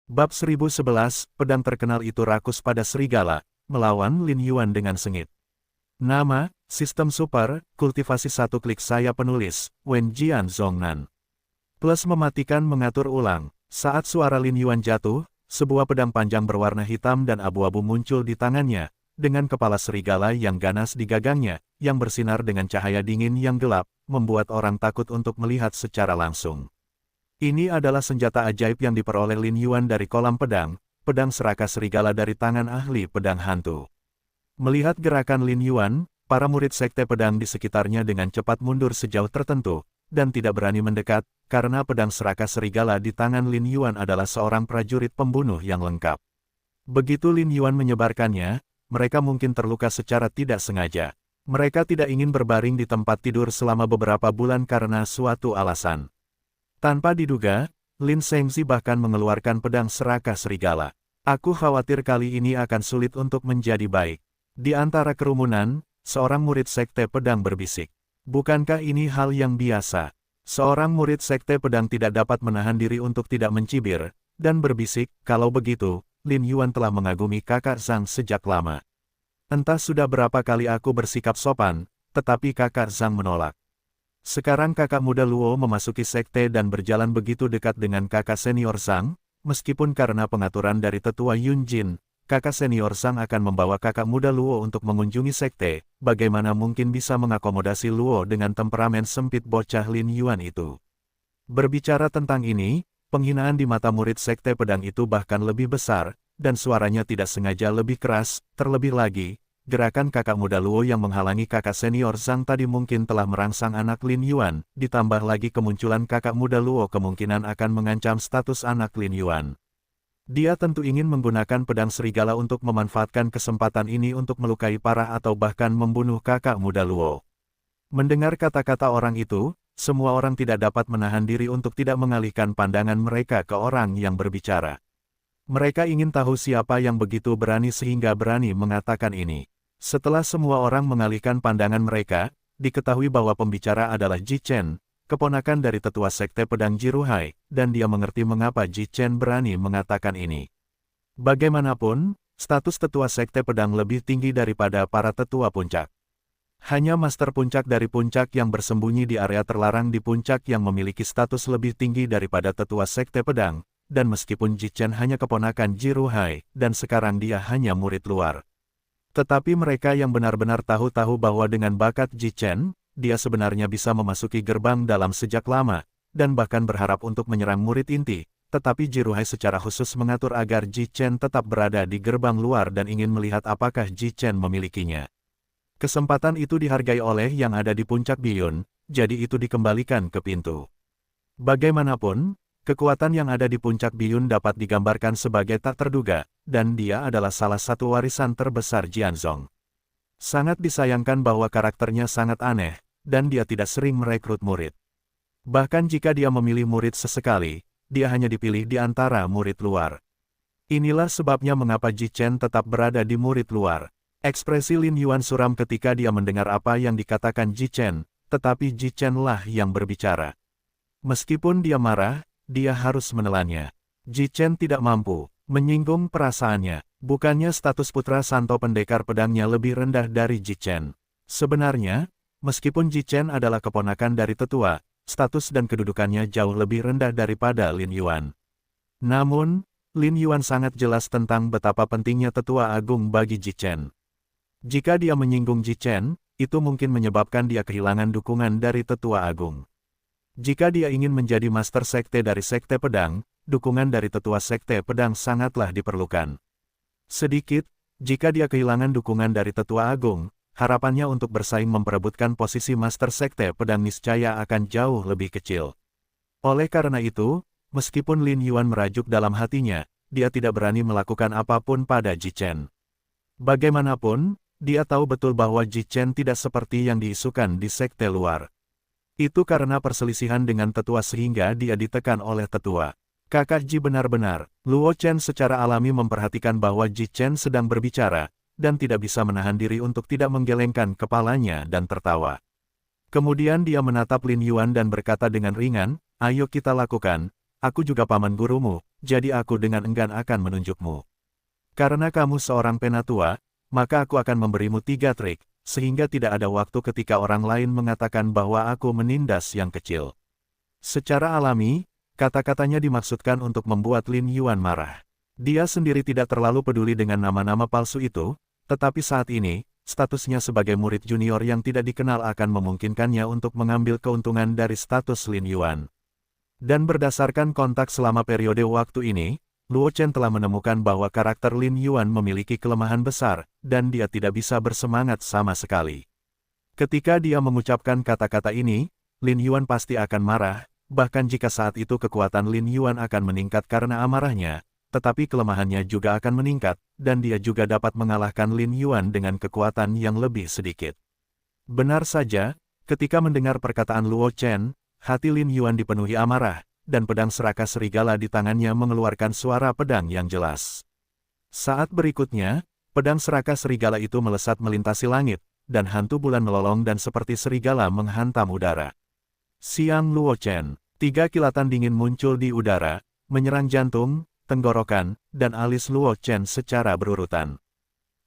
Bab 1011, pedang terkenal itu rakus pada serigala, melawan Lin Yuan dengan sengit. Nama, Sistem Super, Kultivasi Satu Klik. Saya penulis, Wen Jian Zhongnan. Plus mematikan mengatur ulang. Saat suara Lin Yuan jatuh, sebuah pedang panjang berwarna hitam dan abu-abu muncul di tangannya, dengan kepala serigala yang ganas di gagangnya, yang bersinar dengan cahaya dingin yang gelap, membuat orang takut untuk melihat secara langsung. Ini adalah senjata ajaib yang diperoleh Lin Yuan dari kolam pedang, pedang seraka serigala dari tangan ahli pedang hantu. Melihat gerakan Lin Yuan, para murid sekte pedang di sekitarnya dengan cepat mundur sejauh tertentu, dan tidak berani mendekat, karena pedang seraka serigala di tangan Lin Yuan adalah seorang prajurit pembunuh yang lengkap. Begitu Lin Yuan menyebarkannya, mereka mungkin terluka secara tidak sengaja. Mereka tidak ingin berbaring di tempat tidur selama beberapa bulan karena suatu alasan. Tanpa diduga, Lin Shengzi bahkan mengeluarkan pedang seraka serigala. Aku khawatir kali ini akan sulit untuk menjadi baik. Di antara kerumunan, seorang murid sekte pedang berbisik. Bukankah ini hal yang biasa? Seorang murid sekte pedang tidak dapat menahan diri untuk tidak mencibir, dan berbisik, kalau begitu, Lin Yuan telah mengagumi kakak Zhang sejak lama. Entah sudah berapa kali aku bersikap sopan, tetapi kakak Zhang menolak. Sekarang kakak muda Luo memasuki sekte dan berjalan begitu dekat dengan kakak senior Zhang, meskipun karena pengaturan dari tetua Yun Jin, kakak senior Zhang akan membawa kakak muda Luo untuk mengunjungi sekte, bagaimana mungkin bisa mengakomodasi Luo dengan temperamen sempit bocah Lin Yuan itu. Berbicara tentang ini, penghinaan di mata murid sekte pedang itu bahkan lebih besar, dan suaranya tidak sengaja lebih keras, terlebih lagi. Gerakan kakak muda Luo yang menghalangi kakak senior Zhang tadi mungkin telah merangsang anak Lin Yuan, ditambah lagi kemunculan kakak muda Luo kemungkinan akan mengancam status anak Lin Yuan. Dia tentu ingin menggunakan pedang serigala untuk memanfaatkan kesempatan ini untuk melukai parah atau bahkan membunuh kakak muda Luo. Mendengar kata-kata orang itu, semua orang tidak dapat menahan diri untuk tidak mengalihkan pandangan mereka ke orang yang berbicara. Mereka ingin tahu siapa yang begitu berani sehingga berani mengatakan ini. Setelah semua orang mengalihkan pandangan mereka, diketahui bahwa pembicara adalah Ji Chen, keponakan dari tetua sekte pedang Jiruhai, dan dia mengerti mengapa Ji Chen berani mengatakan ini. Bagaimanapun, status tetua sekte pedang lebih tinggi daripada para tetua puncak. Hanya master puncak dari puncak yang bersembunyi di area terlarang di puncak yang memiliki status lebih tinggi daripada tetua sekte pedang, dan meskipun Ji Chen hanya keponakan Jiruhai, dan sekarang dia hanya murid luar. Tetapi mereka yang benar-benar tahu bahwa dengan bakat Ji Chen, dia sebenarnya bisa memasuki gerbang dalam sejak lama, dan bahkan berharap untuk menyerang murid inti, tetapi Jiruhai secara khusus mengatur agar Ji Chen tetap berada di gerbang luar dan ingin melihat apakah Ji Chen memilikinya. Kesempatan itu dihargai oleh yang ada di puncak Biyun, jadi itu dikembalikan ke pintu. Bagaimanapun, kekuatan yang ada di puncak Biyun dapat digambarkan sebagai tak terduga, dan dia adalah salah satu warisan terbesar Jianzhong. Sangat disayangkan bahwa karakternya sangat aneh, dan dia tidak sering merekrut murid. Bahkan jika dia memilih murid sesekali, dia hanya dipilih di antara murid luar. Inilah sebabnya mengapa Ji Chen tetap berada di murid luar. Ekspresi Lin Yuan suram ketika dia mendengar apa yang dikatakan Ji Chen, tetapi Ji Chen lah yang berbicara. Meskipun dia marah, dia harus menelannya. Ji Chen tidak mampu menyinggung perasaannya. Bukannya status putra Santo pendekar pedangnya lebih rendah dari Ji Chen. Sebenarnya, meskipun Ji Chen adalah keponakan dari tetua, status dan kedudukannya jauh lebih rendah daripada Lin Yuan. Namun, Lin Yuan sangat jelas tentang betapa pentingnya tetua agung bagi Ji Chen. Jika dia menyinggung Ji Chen, itu mungkin menyebabkan dia kehilangan dukungan dari tetua agung. Jika dia ingin menjadi master sekte dari sekte pedang, dukungan dari tetua sekte pedang sangatlah diperlukan. Sedikit, jika dia kehilangan dukungan dari tetua agung, harapannya untuk bersaing memperebutkan posisi master sekte pedang niscaya akan jauh lebih kecil. Oleh karena itu, meskipun Lin Yuan merajuk dalam hatinya, dia tidak berani melakukan apapun pada Ji Chen. Bagaimanapun, dia tahu betul bahwa Ji Chen tidak seperti yang diisukan di sekte luar. Itu karena perselisihan dengan tetua sehingga dia ditekan oleh tetua. Kakak Ji benar-benar, Luo Chen secara alami memperhatikan bahwa Ji Chen sedang berbicara, dan tidak bisa menahan diri untuk tidak menggelengkan kepalanya dan tertawa. Kemudian dia menatap Lin Yuan dan berkata dengan ringan, "Ayo kita lakukan, aku juga paman gurumu, jadi aku dengan enggan akan menunjukmu. Karena kamu seorang penatua, maka aku akan memberimu 3 trik, sehingga tidak ada waktu ketika orang lain mengatakan bahwa aku menindas yang kecil. Secara alami, kata-katanya dimaksudkan untuk membuat Lin Yuan marah. Dia sendiri tidak terlalu peduli dengan nama-nama palsu itu, tetapi saat ini, statusnya sebagai murid junior yang tidak dikenal akan memungkinkannya untuk mengambil keuntungan dari status Lin Yuan. Dan berdasarkan kontak selama periode waktu ini, Luo Chen telah menemukan bahwa karakter Lin Yuan memiliki kelemahan besar, dan dia tidak bisa bersemangat sama sekali. Ketika dia mengucapkan kata-kata ini, Lin Yuan pasti akan marah, bahkan jika saat itu kekuatan Lin Yuan akan meningkat karena amarahnya, tetapi kelemahannya juga akan meningkat, dan dia juga dapat mengalahkan Lin Yuan dengan kekuatan yang lebih sedikit. Benar saja, ketika mendengar perkataan Luo Chen, hati Lin Yuan dipenuhi amarah, dan pedang seraka serigala di tangannya mengeluarkan suara pedang yang jelas. Saat berikutnya, pedang seraka serigala itu melesat melintasi langit, dan hantu bulan melolong dan seperti serigala menghantam udara. Siang Luo Chen, 3 kilatan dingin muncul di udara, menyerang jantung, tenggorokan, dan alis Luo Chen secara berurutan.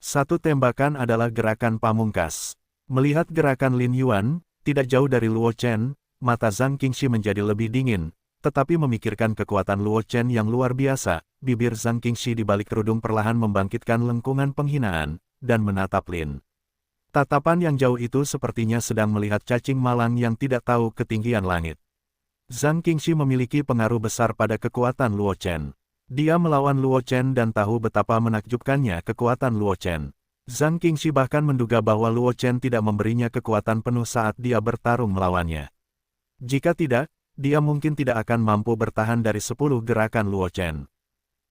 Satu tembakan adalah gerakan pamungkas. Melihat gerakan Lin Yuan, tidak jauh dari Luo Chen, mata Zhang Qingxi menjadi lebih dingin, tetapi memikirkan kekuatan Luo Chen yang luar biasa, bibir Zhang Qingxi di balik kerudung perlahan membangkitkan lengkungan penghinaan, dan menatap Lin. Tatapan yang jauh itu sepertinya sedang melihat cacing malang yang tidak tahu ketinggian langit. Zhang Qingxi memiliki pengaruh besar pada kekuatan Luo Chen. Dia melawan Luo Chen dan tahu betapa menakjubkannya kekuatan Luo Chen. Zhang Qingxi bahkan menduga bahwa Luo Chen tidak memberinya kekuatan penuh saat dia bertarung melawannya. Jika tidak, dia mungkin tidak akan mampu bertahan dari 10 gerakan Luo Chen.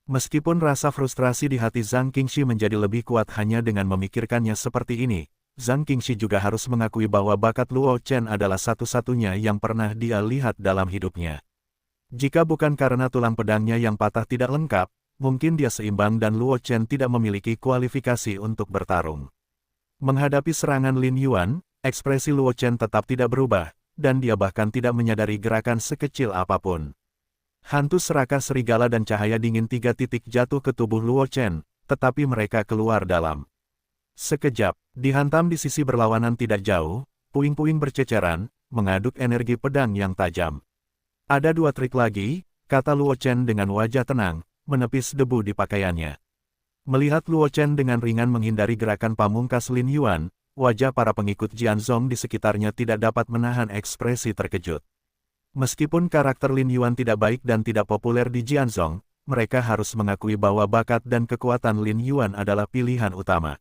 Meskipun rasa frustrasi di hati Zhang Qingxi menjadi lebih kuat hanya dengan memikirkannya seperti ini, Zhang Qingxi juga harus mengakui bahwa bakat Luo Chen adalah satu-satunya yang pernah dia lihat dalam hidupnya. Jika bukan karena tulang pedangnya yang patah tidak lengkap, mungkin dia seimbang dan Luo Chen tidak memiliki kualifikasi untuk bertarung. Menghadapi serangan Lin Yuan, ekspresi Luo Chen tetap tidak berubah, dan dia bahkan tidak menyadari gerakan sekecil apapun. Hantu seraka serigala dan cahaya dingin 3 titik jatuh ke tubuh Luo Chen, tetapi mereka keluar dalam. Sekejap, dihantam di sisi berlawanan tidak jauh, puing-puing berceceran, mengaduk energi pedang yang tajam. Ada 2 trik lagi, kata Luo Chen dengan wajah tenang, menepis debu di pakaiannya. Melihat Luo Chen dengan ringan menghindari gerakan pamungkas Lin Yuan, wajah para pengikut Jianzong di sekitarnya tidak dapat menahan ekspresi terkejut. Meskipun karakter Lin Yuan tidak baik dan tidak populer di Jianzong, mereka harus mengakui bahwa bakat dan kekuatan Lin Yuan adalah pilihan utama.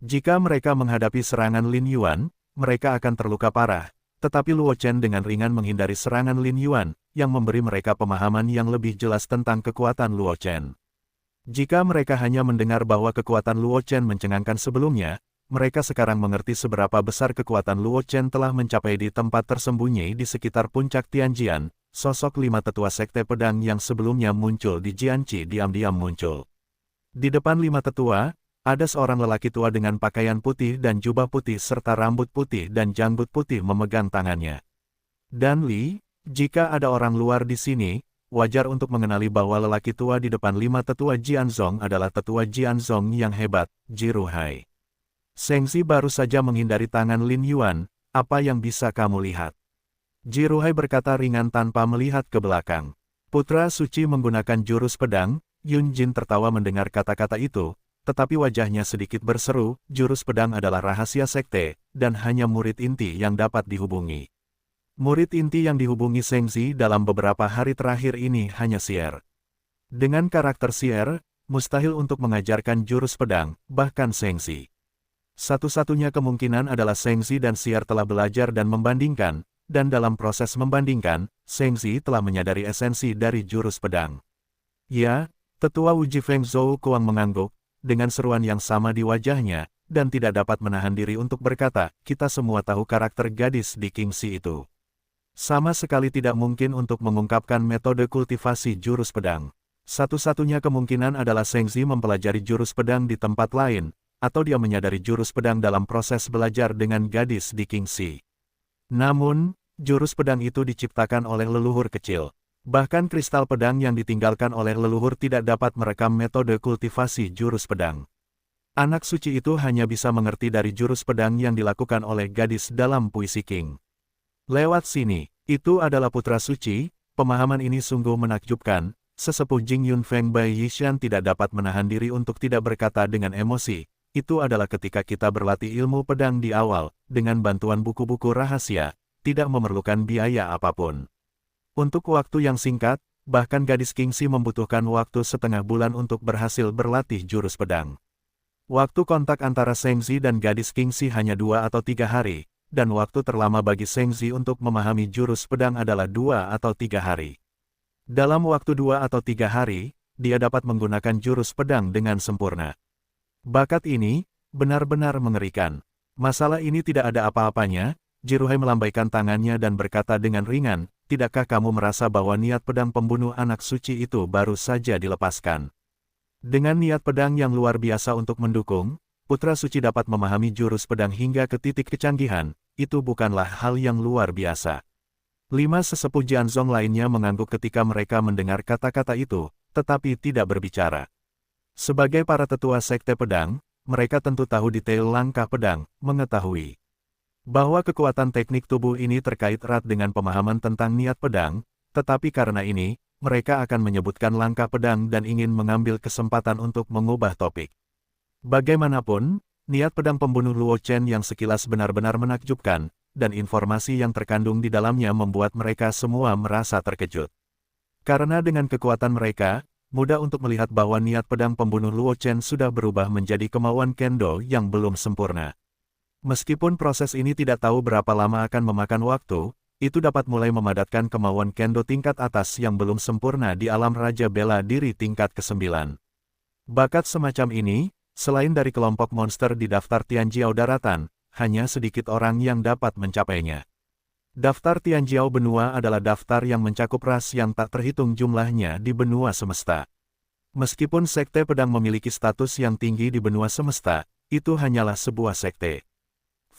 Jika mereka menghadapi serangan Lin Yuan, mereka akan terluka parah, tetapi Luo Chen dengan ringan menghindari serangan Lin Yuan, yang memberi mereka pemahaman yang lebih jelas tentang kekuatan Luo Chen. Jika mereka hanya mendengar bahwa kekuatan Luo Chen mencengangkan sebelumnya, mereka sekarang mengerti seberapa besar kekuatan Luo Chen telah mencapai di tempat tersembunyi di sekitar puncak Tianjian. Sosok 5 tetua sekte pedang yang sebelumnya muncul di Jianqi diam-diam muncul. Di depan 5 tetua, ada seorang lelaki tua dengan pakaian putih dan jubah putih serta rambut putih dan janggut putih memegang tangannya. Dan Li, jika ada orang luar di sini, wajar untuk mengenali bahwa lelaki tua di depan 5 tetua Jianzong adalah tetua Jianzong yang hebat, Ji Ruhai. Sengzi baru saja menghindari tangan Lin Yuan, apa yang bisa kamu lihat? Ji Ruhai berkata ringan tanpa melihat ke belakang. Putra suci menggunakan jurus pedang, Yun Jin tertawa mendengar kata-kata itu, tetapi wajahnya sedikit berseru, jurus pedang adalah rahasia sekte, dan hanya murid inti yang dapat dihubungi. Murid inti yang dihubungi Sengzi dalam beberapa hari terakhir ini hanya Xier. Dengan karakter Xier, mustahil untuk mengajarkan jurus pedang, bahkan Sengzi. Satu-satunya kemungkinan adalah Sengzi dan Xier telah belajar dan membandingkan, dan dalam proses membandingkan, Sengzi telah menyadari esensi dari jurus pedang. Ya, tetua Wuji Feng Zhou Kuang mengangguk, dengan seruan yang sama di wajahnya, dan tidak dapat menahan diri untuk berkata, kita semua tahu karakter gadis di Qingxi itu. Sama sekali tidak mungkin untuk mengungkapkan metode kultivasi jurus pedang. Satu-satunya kemungkinan adalah Sengzi mempelajari jurus pedang di tempat lain, atau dia menyadari jurus pedang dalam proses belajar dengan gadis di Qingxi. Namun, jurus pedang itu diciptakan oleh leluhur kecil. Bahkan kristal pedang yang ditinggalkan oleh leluhur tidak dapat merekam metode kultivasi jurus pedang. Anak suci itu hanya bisa mengerti dari jurus pedang yang dilakukan oleh gadis dalam puisi King. Lewat sini, itu adalah putra suci. Pemahaman ini sungguh menakjubkan. Sesepuh Jing Yunfeng Bai Yishan tidak dapat menahan diri untuk tidak berkata dengan emosi. Itu adalah ketika kita berlatih ilmu pedang di awal, dengan bantuan buku-buku rahasia, tidak memerlukan biaya apapun. Untuk waktu yang singkat, bahkan gadis Kingxi membutuhkan waktu setengah bulan untuk berhasil berlatih jurus pedang. Waktu kontak antara Sengzi dan gadis Kingxi hanya 2 atau 3 hari, dan waktu terlama bagi Sengzi untuk memahami jurus pedang adalah 2 atau 3 hari. Dalam waktu 2 atau 3 hari, dia dapat menggunakan jurus pedang dengan sempurna. Bakat ini benar-benar mengerikan. Masalah ini tidak ada apa-apanya. Jiruhei melambaikan tangannya dan berkata dengan ringan, "Tidakkah kamu merasa bahwa niat pedang pembunuh anak suci itu baru saja dilepaskan? Dengan niat pedang yang luar biasa untuk mendukung, putra suci dapat memahami jurus pedang hingga ke titik kecanggihan, itu bukanlah hal yang luar biasa." 5 sesepuh Jianzong lainnya mengangguk ketika mereka mendengar kata-kata itu, tetapi tidak berbicara. Sebagai para tetua sekte pedang, mereka tentu tahu detail langkah pedang, mengetahui bahwa kekuatan teknik tubuh ini terkait erat dengan pemahaman tentang niat pedang, tetapi karena ini, mereka akan menyebutkan langkah pedang dan ingin mengambil kesempatan untuk mengubah topik. Bagaimanapun, niat pedang pembunuh Luo Chen yang sekilas benar-benar menakjubkan, dan informasi yang terkandung di dalamnya membuat mereka semua merasa terkejut. Karena dengan kekuatan mereka, mudah untuk melihat bahwa niat pedang pembunuh Luo Chen sudah berubah menjadi kemauan kendo yang belum sempurna. Meskipun proses ini tidak tahu berapa lama akan memakan waktu, itu dapat mulai memadatkan kemauan kendo tingkat atas yang belum sempurna di alam Raja Bela Diri tingkat ke-9. Bakat semacam ini, selain dari kelompok monster di daftar Tianjiao daratan, hanya sedikit orang yang dapat mencapainya. Daftar Tianjiao benua adalah daftar yang mencakup ras yang tak terhitung jumlahnya di benua semesta. Meskipun sekte pedang memiliki status yang tinggi di benua semesta, itu hanyalah sebuah sekte.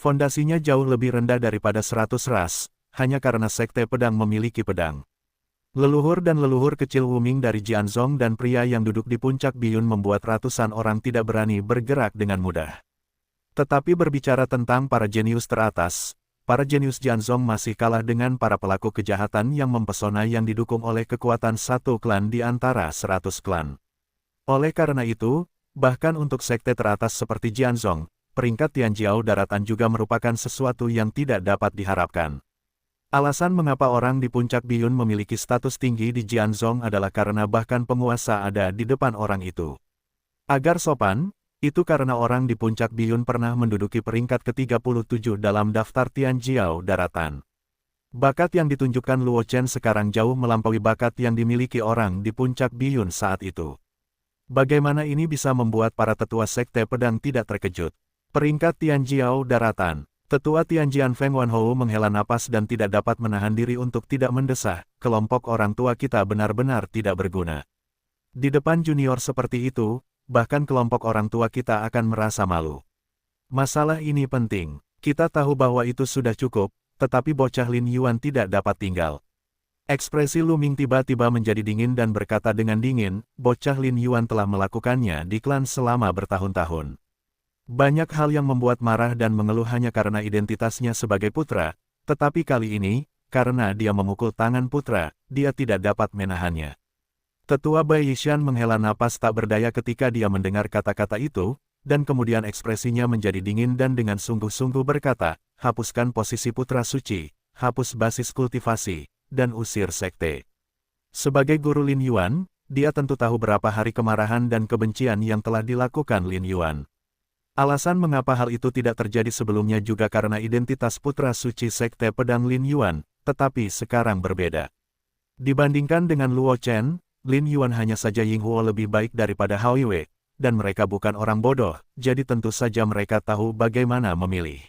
Fondasinya jauh lebih rendah daripada 100 ras, hanya karena sekte pedang memiliki pedang. Leluhur dan leluhur kecil Wuming dari Jianzong dan pria yang duduk di puncak Biyun membuat ratusan orang tidak berani bergerak dengan mudah. Tetapi berbicara tentang para jenius teratas, para jenius Jianzong masih kalah dengan para pelaku kejahatan yang mempesona yang didukung oleh kekuatan satu klan di antara 100 klan. Oleh karena itu, bahkan untuk sekte teratas seperti Jianzong, peringkat Tianjiao daratan juga merupakan sesuatu yang tidak dapat diharapkan. Alasan mengapa orang di puncak Biyun memiliki status tinggi di Jianzong adalah karena bahkan penguasa ada di depan orang itu. Agar sopan, itu karena orang di puncak Biyun pernah menduduki peringkat ke-37 dalam daftar Tianjiao daratan. Bakat yang ditunjukkan Luo Chen sekarang jauh melampaui bakat yang dimiliki orang di puncak Biyun saat itu. Bagaimana ini bisa membuat para tetua sekte pedang tidak terkejut? Peringkat Tianjiao daratan. Tetua Tianjian Feng Wanhou menghela napas dan tidak dapat menahan diri untuk tidak mendesah, kelompok orang tua kita benar-benar tidak berguna. Di depan junior seperti itu, bahkan kelompok orang tua kita akan merasa malu. Masalah ini penting. Kita tahu bahwa itu sudah cukup, tetapi bocah Lin Yuan tidak dapat tinggal. Ekspresi Lu Ming tiba-tiba menjadi dingin dan berkata dengan dingin, bocah Lin Yuan telah melakukannya di klan selama bertahun-tahun. Banyak hal yang membuat marah dan mengeluh hanya karena identitasnya sebagai putra, tetapi kali ini, karena dia memukul tangan putra, dia tidak dapat menahannya. Tetua Bai Yishan menghela napas tak berdaya ketika dia mendengar kata-kata itu, dan kemudian ekspresinya menjadi dingin dan dengan sungguh-sungguh berkata, hapuskan posisi putra suci, hapus basis kultivasi, dan usir sekte. Sebagai guru Lin Yuan, dia tentu tahu berapa hari kemarahan dan kebencian yang telah dilakukan Lin Yuan. Alasan mengapa hal itu tidak terjadi sebelumnya juga karena identitas putra suci sekte pedang Lin Yuan, tetapi sekarang berbeda. Dibandingkan dengan Luo Chen, Lin Yuan hanya saja Ying Huo lebih baik daripada Hao Yue, dan mereka bukan orang bodoh, jadi tentu saja mereka tahu bagaimana memilih.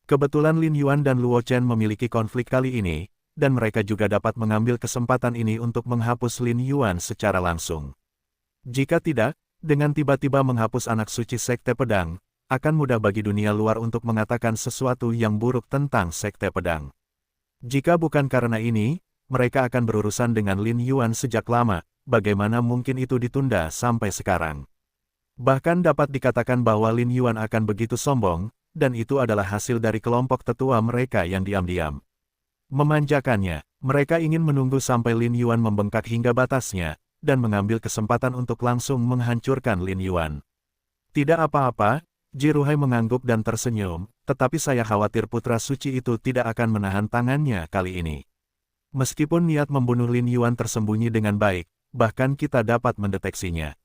Kebetulan Lin Yuan dan Luo Chen memiliki konflik kali ini, dan mereka juga dapat mengambil kesempatan ini untuk menghapus Lin Yuan secara langsung. Jika tidak, dengan tiba-tiba menghapus anak suci sekte pedang, akan mudah bagi dunia luar untuk mengatakan sesuatu yang buruk tentang sekte pedang. Jika bukan karena ini, mereka akan berurusan dengan Lin Yuan sejak lama, bagaimana mungkin itu ditunda sampai sekarang. Bahkan dapat dikatakan bahwa Lin Yuan akan begitu sombong, dan itu adalah hasil dari kelompok tetua mereka yang diam-diam memanjakannya. Mereka ingin menunggu sampai Lin Yuan membengkak hingga batasnya, dan mengambil kesempatan untuk langsung menghancurkan Lin Yuan. Tidak apa-apa, Jiruhai mengangguk dan tersenyum, tetapi saya khawatir putra suci itu tidak akan menahan tangannya kali ini. Meskipun niat membunuh Lin Yuan tersembunyi dengan baik, bahkan kita dapat mendeteksinya.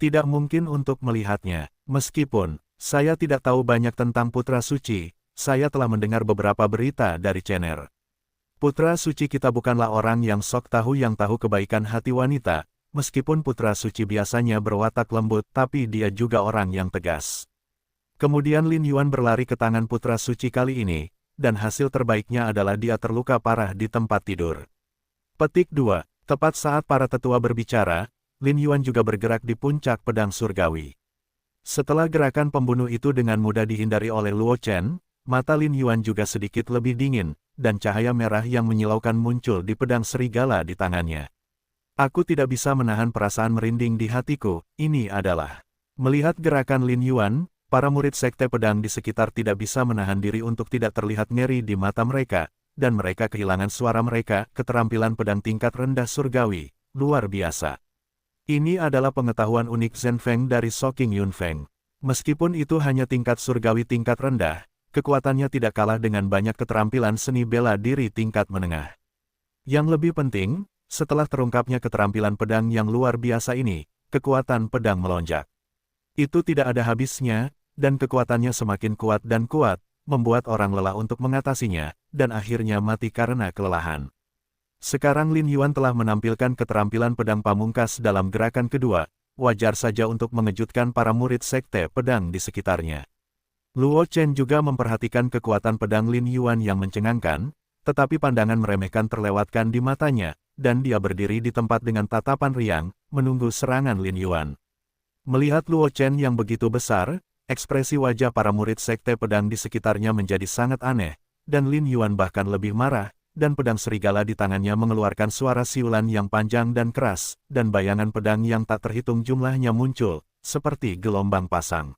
Tidak mungkin untuk melihatnya, meskipun saya tidak tahu banyak tentang putra suci, saya telah mendengar beberapa berita dari Chener. Putra suci kita bukanlah orang yang sok tahu yang tahu kebaikan hati wanita, meskipun putra suci biasanya berwatak lembut tapi dia juga orang yang tegas. Kemudian Lin Yuan berlari ke tangan putra suci kali ini, dan hasil terbaiknya adalah dia terluka parah di tempat tidur. Petik 2. Tepat saat para tetua berbicara, Lin Yuan juga bergerak di puncak pedang surgawi. Setelah gerakan pembunuh itu dengan mudah dihindari oleh Luo Chen, mata Lin Yuan juga sedikit lebih dingin, dan cahaya merah yang menyilaukan muncul di pedang serigala di tangannya. Aku tidak bisa menahan perasaan merinding di hatiku, ini adalah. Melihat gerakan Lin Yuan, para murid sekte pedang di sekitar tidak bisa menahan diri untuk tidak terlihat ngeri di mata mereka, dan mereka kehilangan suara mereka. Keterampilan pedang tingkat rendah surgawi, luar biasa. Ini adalah pengetahuan unik Zhen Feng dari Soking Yun Feng. Meskipun itu hanya tingkat surgawi tingkat rendah, kekuatannya tidak kalah dengan banyak keterampilan seni bela diri tingkat menengah. Yang lebih penting, setelah terungkapnya keterampilan pedang yang luar biasa ini, kekuatan pedang melonjak. Itu tidak ada habisnya, dan kekuatannya semakin kuat dan kuat, membuat orang lelah untuk mengatasinya, dan akhirnya mati karena kelelahan. Sekarang Lin Yuan telah menampilkan keterampilan pedang pamungkas dalam gerakan kedua, wajar saja untuk mengejutkan para murid sekte pedang di sekitarnya. Luo Chen juga memperhatikan kekuatan pedang Lin Yuan yang mencengangkan, tetapi pandangan meremehkan terlewatkan di matanya, dan dia berdiri di tempat dengan tatapan riang, menunggu serangan Lin Yuan. Melihat Luo Chen yang begitu besar, ekspresi wajah para murid sekte pedang di sekitarnya menjadi sangat aneh, dan Lin Yuan bahkan lebih marah, dan pedang serigala di tangannya mengeluarkan suara siulan yang panjang dan keras, dan bayangan pedang yang tak terhitung jumlahnya muncul, seperti gelombang pasang.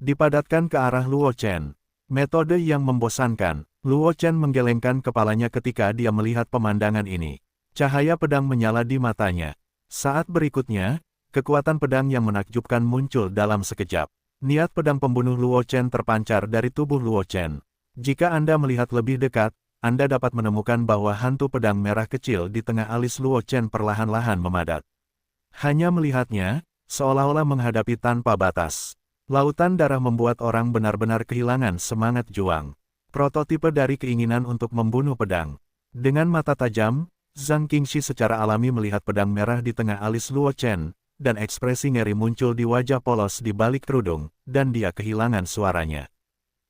Dipadatkan ke arah Luo Chen. Metode yang membosankan. Luo Chen menggelengkan kepalanya ketika dia melihat pemandangan ini. Cahaya pedang menyala di matanya. Saat berikutnya, kekuatan pedang yang menakjubkan muncul dalam sekejap. Niat pedang pembunuh Luo Chen terpancar dari tubuh Luo Chen. Jika Anda melihat lebih dekat, Anda dapat menemukan bahwa hantu pedang merah kecil di tengah alis Luo Chen perlahan-lahan memadat. Hanya melihatnya, seolah-olah menghadapi tanpa batas. Lautan darah membuat orang benar-benar kehilangan semangat juang. Prototipe dari keinginan untuk membunuh pedang. Dengan mata tajam, Zhang Qingxi secara alami melihat pedang merah di tengah alis Luo Chen, dan ekspresi ngeri muncul di wajah polos di balik kerudung, dan dia kehilangan suaranya.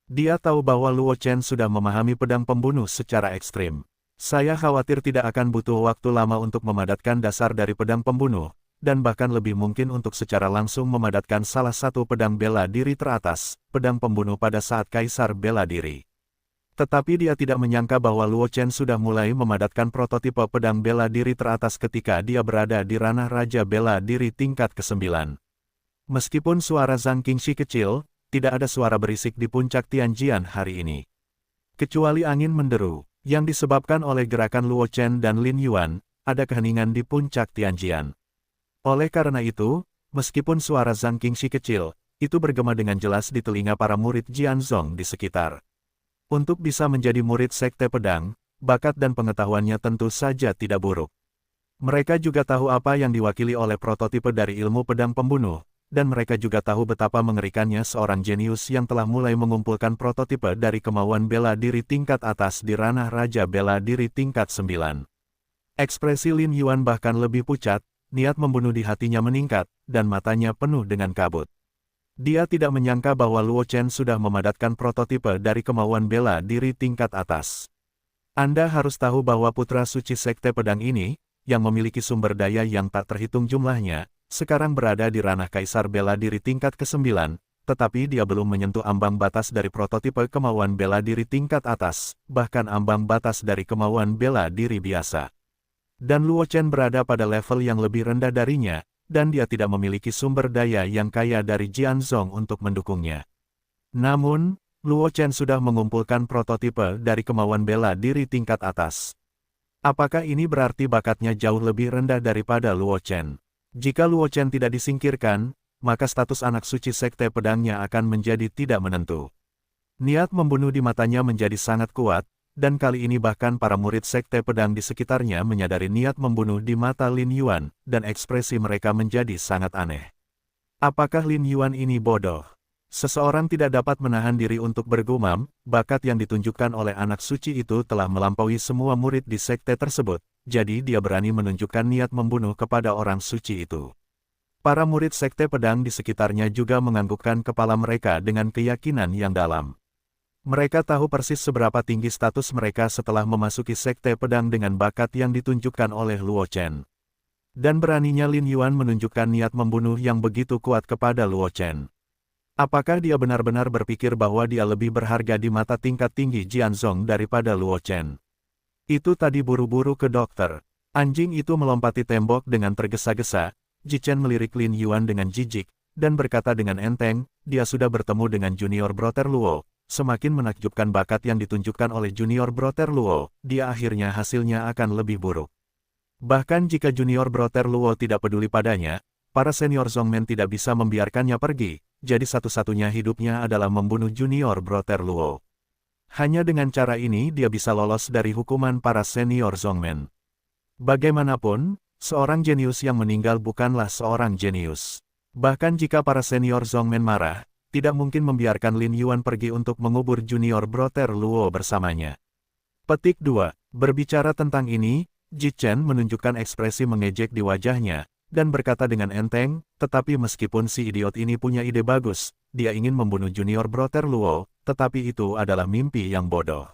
Dia tahu bahwa Luo Chen sudah memahami pedang pembunuh secara ekstrim. Saya khawatir tidak akan butuh waktu lama untuk memadatkan dasar dari pedang pembunuh, dan bahkan lebih mungkin untuk secara langsung memadatkan salah satu pedang bela diri teratas, pedang pembunuh pada saat Kaisar bela diri. Tetapi dia tidak menyangka bahwa Luo Chen sudah mulai memadatkan prototipe pedang bela diri teratas ketika dia berada di ranah Raja Bela Diri tingkat ke-9. Meskipun suara Zhang Qingxi kecil, tidak ada suara berisik di puncak Tianjian hari ini. Kecuali angin menderu, yang disebabkan oleh gerakan Luo Chen dan Lin Yuan, ada keheningan di puncak Tianjian. Oleh karena itu, meskipun suara Zhang Qingxi kecil, itu bergema dengan jelas di telinga para murid Jianzong di sekitar. Untuk bisa menjadi murid sekte pedang, bakat dan pengetahuannya tentu saja tidak buruk. Mereka juga tahu apa yang diwakili oleh prototipe dari ilmu pedang pembunuh, dan mereka juga tahu betapa mengerikannya seorang jenius yang telah mulai mengumpulkan prototipe dari kemauan bela diri tingkat atas di ranah Raja Bela Diri tingkat 9. Ekspresi Lin Yuan bahkan lebih pucat. Niat membunuh di hatinya meningkat, dan matanya penuh dengan kabut. Dia tidak menyangka bahwa Luo Chen sudah memadatkan prototipe dari kemauan bela diri tingkat atas. Anda harus tahu bahwa putra suci sekte pedang ini, yang memiliki sumber daya yang tak terhitung jumlahnya, sekarang berada di ranah Kaisar bela diri tingkat ke-9, tetapi dia belum menyentuh ambang batas dari prototipe kemauan bela diri tingkat atas, bahkan ambang batas dari kemauan bela diri biasa. Dan Luo Chen berada pada level yang lebih rendah darinya, dan dia tidak memiliki sumber daya yang kaya dari Jian Zong untuk mendukungnya. Namun, Luo Chen sudah mengumpulkan prototipe dari kemauan bela diri tingkat atas. Apakah ini berarti bakatnya jauh lebih rendah daripada Luo Chen? Jika Luo Chen tidak disingkirkan, maka status anak suci sekte pedangnya akan menjadi tidak menentu. Niat membunuh di matanya menjadi sangat kuat, dan kali ini bahkan para murid sekte pedang di sekitarnya menyadari niat membunuh di mata Lin Yuan, dan ekspresi mereka menjadi sangat aneh. Apakah Lin Yuan ini bodoh? Seseorang tidak dapat menahan diri untuk bergumam, bakat yang ditunjukkan oleh anak suci itu telah melampaui semua murid di sekte tersebut, jadi dia berani menunjukkan niat membunuh kepada orang suci itu. Para murid sekte pedang di sekitarnya juga menganggukkan kepala mereka dengan keyakinan yang dalam. Mereka tahu persis seberapa tinggi status mereka setelah memasuki sekte pedang dengan bakat yang ditunjukkan oleh Luo Chen. Dan beraninya Lin Yuan menunjukkan niat membunuh yang begitu kuat kepada Luo Chen. Apakah dia benar-benar berpikir bahwa dia lebih berharga di mata tingkat tinggi Jian Zong daripada Luo Chen? Itu tadi buru-buru ke dokter. Anjing itu melompati tembok dengan tergesa-gesa. Ji Chen melirik Lin Yuan dengan jijik, dan berkata dengan enteng, dia sudah bertemu dengan junior Brother Luo. Semakin menakjubkan bakat yang ditunjukkan oleh junior Brother Luo, dia akhirnya hasilnya akan lebih buruk. Bahkan jika junior Brother Luo tidak peduli padanya, para senior Zongmen tidak bisa membiarkannya pergi, jadi satu-satunya hidupnya adalah membunuh junior Brother Luo. Hanya dengan cara ini dia bisa lolos dari hukuman para senior Zongmen. Bagaimanapun, seorang jenius yang meninggal bukanlah seorang jenius. Bahkan jika para senior Zongmen marah, tidak mungkin membiarkan Lin Yuan pergi untuk mengubur junior Brother Luo bersamanya. Petik 2. Berbicara tentang ini, Ji Chen menunjukkan ekspresi mengejek di wajahnya, dan berkata dengan enteng, tetapi meskipun si idiot ini punya ide bagus, dia ingin membunuh junior Brother Luo, tetapi itu adalah mimpi yang bodoh.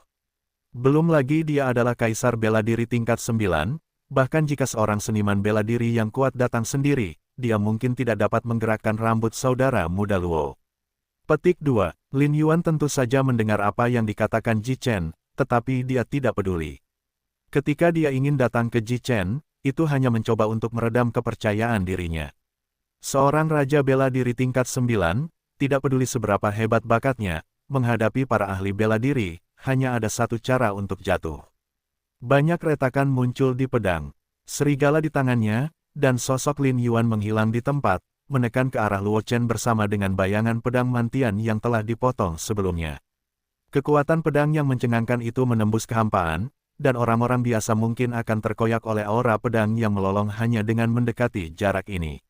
Belum lagi dia adalah kaisar bela diri tingkat 9, bahkan jika seorang seniman bela diri yang kuat datang sendiri, dia mungkin tidak dapat menggerakkan rambut saudara muda Luo. Petik 2. Lin Yuan tentu saja mendengar apa yang dikatakan Ji Chen, tetapi dia tidak peduli. Ketika dia ingin datang ke Ji Chen, itu hanya mencoba untuk meredam kepercayaan dirinya. Seorang raja bela diri tingkat 9, tidak peduli seberapa hebat bakatnya, menghadapi para ahli bela diri, hanya ada satu cara untuk jatuh. Banyak retakan muncul di pedang. Serigala di tangannya, dan sosok Lin Yuan menghilang di tempat, menekan ke arah Luo Chen bersama dengan bayangan pedang mantian yang telah dipotong sebelumnya. Kekuatan pedang yang mencengangkan itu menembus kehampaan, dan orang-orang biasa mungkin akan terkoyak oleh aura pedang yang melolong hanya dengan mendekati jarak ini.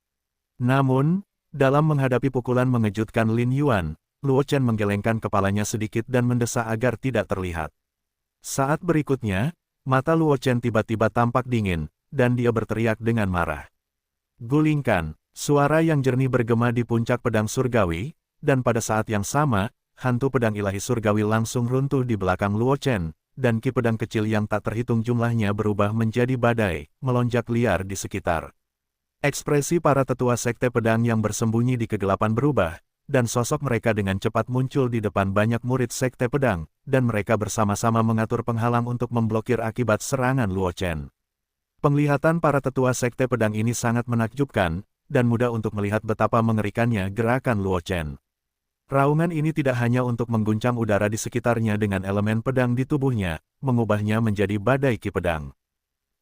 Namun, dalam menghadapi pukulan mengejutkan Lin Yuan, Luo Chen menggelengkan kepalanya sedikit dan mendesak agar tidak terlihat. Saat berikutnya, mata Luo Chen tiba-tiba tampak dingin, dan dia berteriak dengan marah. Gulingkan, suara yang jernih bergema di puncak pedang surgawi, dan pada saat yang sama, hantu pedang ilahi surgawi langsung runtuh di belakang Luo Chen, dan ki pedang kecil yang tak terhitung jumlahnya berubah menjadi badai, melonjak liar di sekitar. Ekspresi para tetua sekte pedang yang bersembunyi di kegelapan berubah, dan sosok mereka dengan cepat muncul di depan banyak murid sekte pedang, dan mereka bersama-sama mengatur penghalang untuk memblokir akibat serangan Luo Chen. Penglihatan para tetua sekte pedang ini sangat menakjubkan, dan mudah untuk melihat betapa mengerikannya gerakan Luo Chen. Raungan ini tidak hanya untuk mengguncang udara di sekitarnya dengan elemen pedang di tubuhnya, mengubahnya menjadi badai ki pedang.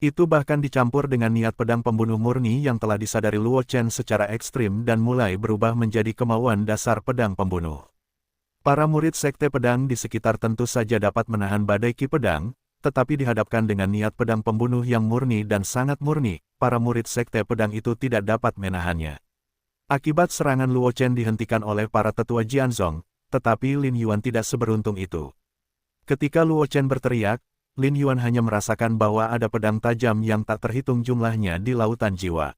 Itu bahkan dicampur dengan niat pedang pembunuh murni yang telah disadari Luo Chen secara ekstrim dan mulai berubah menjadi kemauan dasar pedang pembunuh. Para murid sekte pedang di sekitar tentu saja dapat menahan badai ki pedang, tetapi dihadapkan dengan niat pedang pembunuh yang murni dan sangat murni, para murid sekte pedang itu tidak dapat menahannya. Akibat serangan Luo Chen dihentikan oleh para tetua Jianzong, tetapi Lin Yuan tidak seberuntung itu. Ketika Luo Chen berteriak, Lin Yuan hanya merasakan bahwa ada pedang tajam yang tak terhitung jumlahnya di lautan jiwa.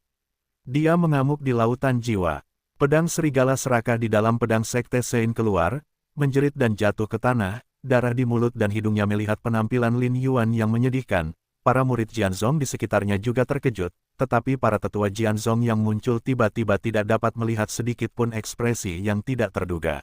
Dia mengamuk di lautan jiwa. Pedang serigala serakah di dalam pedang sekte Sein keluar, menjerit dan jatuh ke tanah, darah di mulut dan hidungnya melihat penampilan Lin Yuan yang menyedihkan. para murid Jianzong di sekitarnya juga terkejut, tetapi para tetua Jianzong yang muncul tiba-tiba tidak dapat melihat sedikit pun ekspresi yang tidak terduga.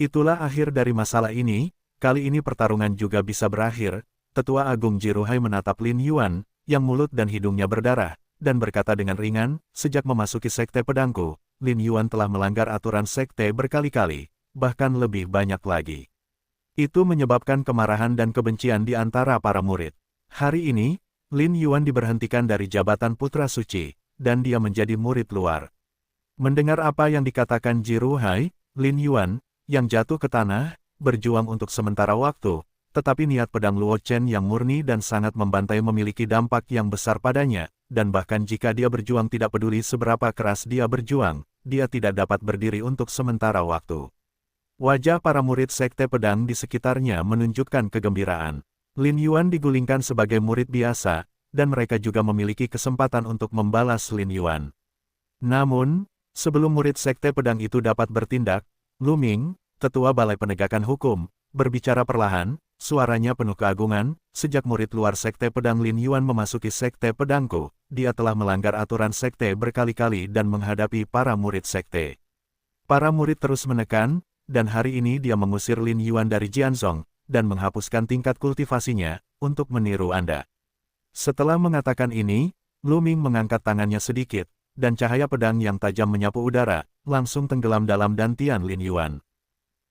Itulah akhir dari masalah ini, kali ini pertarungan juga bisa berakhir. Tetua Agung Jiruhai menatap Lin Yuan, yang mulut dan hidungnya berdarah, dan berkata dengan ringan, sejak memasuki sekte pedangku, Lin Yuan telah melanggar aturan sekte berkali-kali, bahkan lebih banyak lagi. Itu menyebabkan kemarahan dan kebencian di antara para murid. Hari ini, Lin Yuan diberhentikan dari jabatan Putra Suci, dan dia menjadi murid luar. Mendengar apa yang dikatakan Jiruhai, Lin Yuan, yang jatuh ke tanah, berjuang untuk sementara waktu, tetapi niat pedang Luo Chen yang murni dan sangat membantai memiliki dampak yang besar padanya, dan bahkan jika dia berjuang tidak peduli seberapa keras dia berjuang, dia tidak dapat berdiri untuk sementara waktu. Wajah para murid sekte pedang di sekitarnya menunjukkan kegembiraan. Lin Yuan digulingkan sebagai murid biasa, dan mereka juga memiliki kesempatan untuk membalas Lin Yuan. Namun, sebelum murid sekte pedang itu dapat bertindak, Lu Ming, Tetua Balai Penegakan Hukum, berbicara perlahan, suaranya penuh keagungan, sejak murid luar sekte pedang Lin Yuan memasuki sekte pedangku, dia telah melanggar aturan sekte berkali-kali dan menghadapi para murid sekte. Para murid terus menekan, dan hari ini dia mengusir Lin Yuan dari Jianzong, dan menghapuskan tingkat kultivasinya, untuk meniru Anda. Setelah mengatakan ini, Lu Ming mengangkat tangannya sedikit, dan cahaya pedang yang tajam menyapu udara, langsung tenggelam dalam dantian Lin Yuan.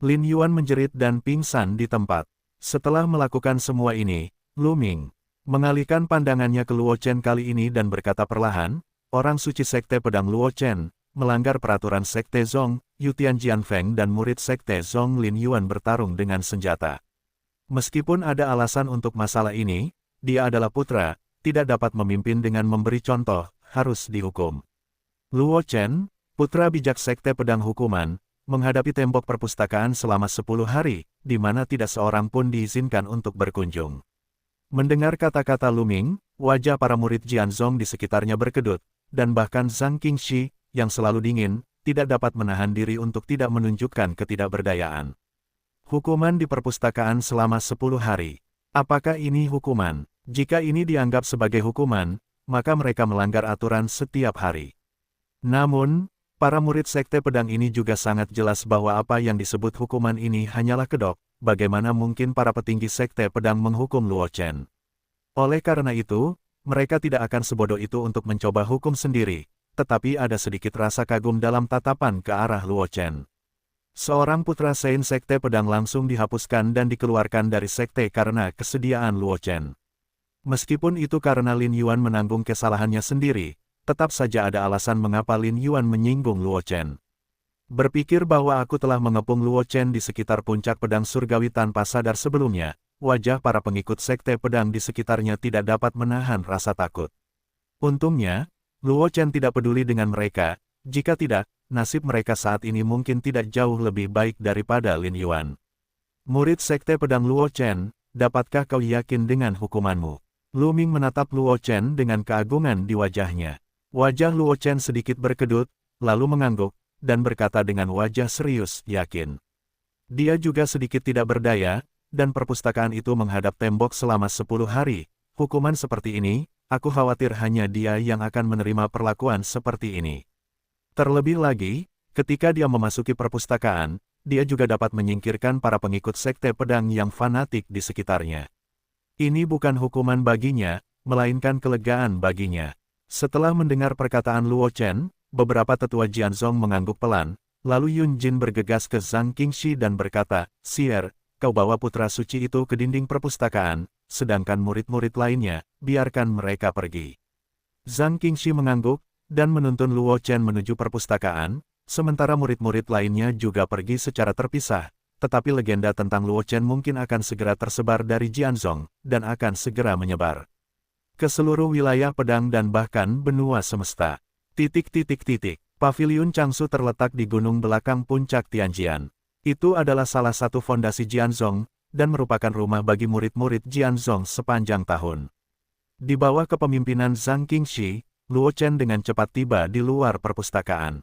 Lin Yuan menjerit dan pingsan di tempat. Setelah melakukan semua ini, Lu Ming mengalihkan pandangannya ke Luo Chen kali ini dan berkata perlahan, orang suci sekte pedang Luo Chen, melanggar peraturan sekte Zong, Yutian Jianfeng dan murid sekte Zong Lin Yuan bertarung dengan senjata. Meskipun ada alasan untuk masalah ini, dia adalah putra, tidak dapat memimpin dengan memberi contoh, harus dihukum. Luo Chen, putra bijak sekte pedang hukuman, menghadapi tembok perpustakaan selama 10 hari, di mana tidak seorang pun diizinkan untuk berkunjung. Mendengar kata-kata Lu Ming, wajah para murid Jianzong di sekitarnya berkedut, dan bahkan Zhang Qingxi, yang selalu dingin, tidak dapat menahan diri untuk tidak menunjukkan ketidakberdayaan. Hukuman di perpustakaan selama 10 hari. Apakah ini hukuman? Jika ini dianggap sebagai hukuman, maka mereka melanggar aturan setiap hari. Namun, para murid sekte pedang ini juga sangat jelas bahwa apa yang disebut hukuman ini hanyalah kedok, bagaimana mungkin para petinggi sekte pedang menghukum Luo Chen. Oleh karena itu, mereka tidak akan sebodoh itu untuk mencoba hukum sendiri, tetapi ada sedikit rasa kagum dalam tatapan ke arah Luo Chen. Seorang putra Sein sekte pedang langsung dihapuskan dan dikeluarkan dari sekte karena kesediaan Luo Chen. Meskipun itu karena Lin Yuan menanggung kesalahannya sendiri, tetap saja ada alasan mengapa Lin Yuan menyinggung Luo Chen. Berpikir bahwa aku telah mengepung Luo Chen di sekitar puncak pedang surgawi tanpa sadar sebelumnya, wajah para pengikut sekte pedang di sekitarnya tidak dapat menahan rasa takut. Untungnya, Luo Chen tidak peduli dengan mereka, jika tidak, nasib mereka saat ini mungkin tidak jauh lebih baik daripada Lin Yuan. Murid sekte pedang Luo Chen, dapatkah kau yakin dengan hukumanmu? Lu Ming menatap Luo Chen dengan keagungan di wajahnya. Wajah Luo Chen sedikit berkedut, lalu mengangguk, dan berkata dengan wajah serius, yakin. Dia juga sedikit tidak berdaya, dan perpustakaan itu menghadap tembok selama 10 hari. Hukuman seperti ini, aku khawatir hanya dia yang akan menerima perlakuan seperti ini. Terlebih lagi, ketika dia memasuki perpustakaan, dia juga dapat menyingkirkan para pengikut sekte pedang yang fanatik di sekitarnya. Ini bukan hukuman baginya, melainkan kelegaan baginya. Setelah mendengar perkataan Luo Chen, beberapa tetua Jianzong mengangguk pelan, lalu Yun Jin bergegas ke Zhang Qingxi dan berkata, "Sier, kau bawa putra suci itu ke dinding perpustakaan, sedangkan murid-murid lainnya, biarkan mereka pergi." Zhang Qingxi mengangguk, dan menuntun Luo Chen menuju perpustakaan, sementara murid-murid lainnya juga pergi secara terpisah, tetapi legenda tentang Luo Chen mungkin akan segera tersebar dari Jianzong, dan akan segera menyebar ke seluruh wilayah pedang dan bahkan benua semesta. Paviliun Changsu terletak di gunung belakang puncak Tianjian. Itu adalah salah satu fondasi Jianzong, dan merupakan rumah bagi murid-murid Jianzong sepanjang tahun. Di bawah kepemimpinan Zhang Qingxi, Luo Chen dengan cepat tiba di luar perpustakaan.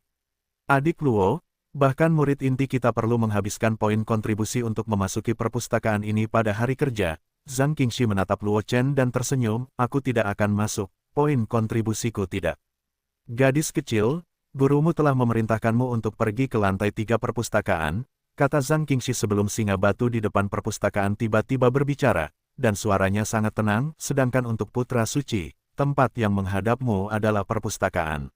Adik Luo, bahkan murid inti kita perlu menghabiskan poin kontribusi untuk memasuki perpustakaan ini pada hari kerja, Zhang Qingxi menatap Luo Chen dan tersenyum, aku tidak akan masuk, poin kontribusiku tidak. Gadis kecil, gurumu telah memerintahkanmu untuk pergi ke lantai 3 perpustakaan, kata Zhang Qingxi sebelum singa batu di depan perpustakaan tiba-tiba berbicara, dan suaranya sangat tenang, sedangkan untuk putra suci, tempat yang menghadapmu adalah perpustakaan.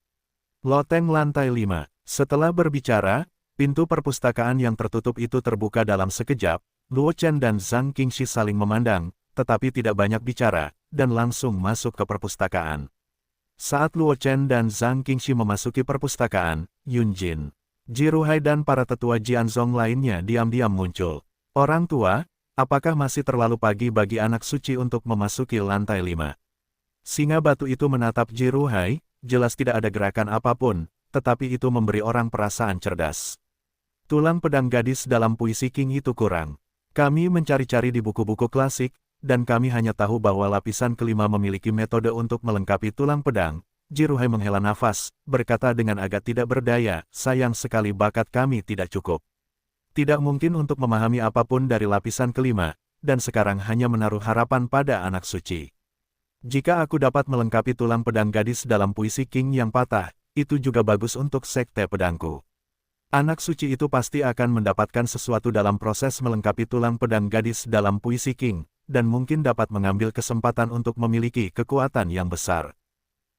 Loteng lantai 5. Setelah berbicara, pintu perpustakaan yang tertutup itu terbuka dalam sekejap. Luo Chen dan Zhang Qingxi saling memandang, tetapi tidak banyak bicara, dan langsung masuk ke perpustakaan. Saat Luo Chen dan Zhang Qingxi memasuki perpustakaan, Yun Jin, Ji Ruhai dan para tetua Jianzong lainnya diam-diam muncul. Orang tua, apakah masih terlalu pagi bagi anak suci untuk memasuki lantai 5? Singa batu itu menatap Ji Ruhai, jelas tidak ada gerakan apapun, tetapi itu memberi orang perasaan cerdas. Tulang pedang gadis dalam puisi King itu kurang. Kami mencari-cari di buku-buku klasik, dan kami hanya tahu bahwa lapisan kelima memiliki metode untuk melengkapi tulang pedang. Ji Ruhai menghela nafas, berkata dengan agak tidak berdaya, sayang sekali bakat kami tidak cukup. Tidak mungkin untuk memahami apapun dari lapisan kelima, dan sekarang hanya menaruh harapan pada anak suci. Jika aku dapat melengkapi tulang pedang gadis dalam puisi King yang patah, itu juga bagus untuk sekte pedangku. Anak suci itu pasti akan mendapatkan sesuatu dalam proses melengkapi tulang pedang gadis dalam puisi King, dan mungkin dapat mengambil kesempatan untuk memiliki kekuatan yang besar.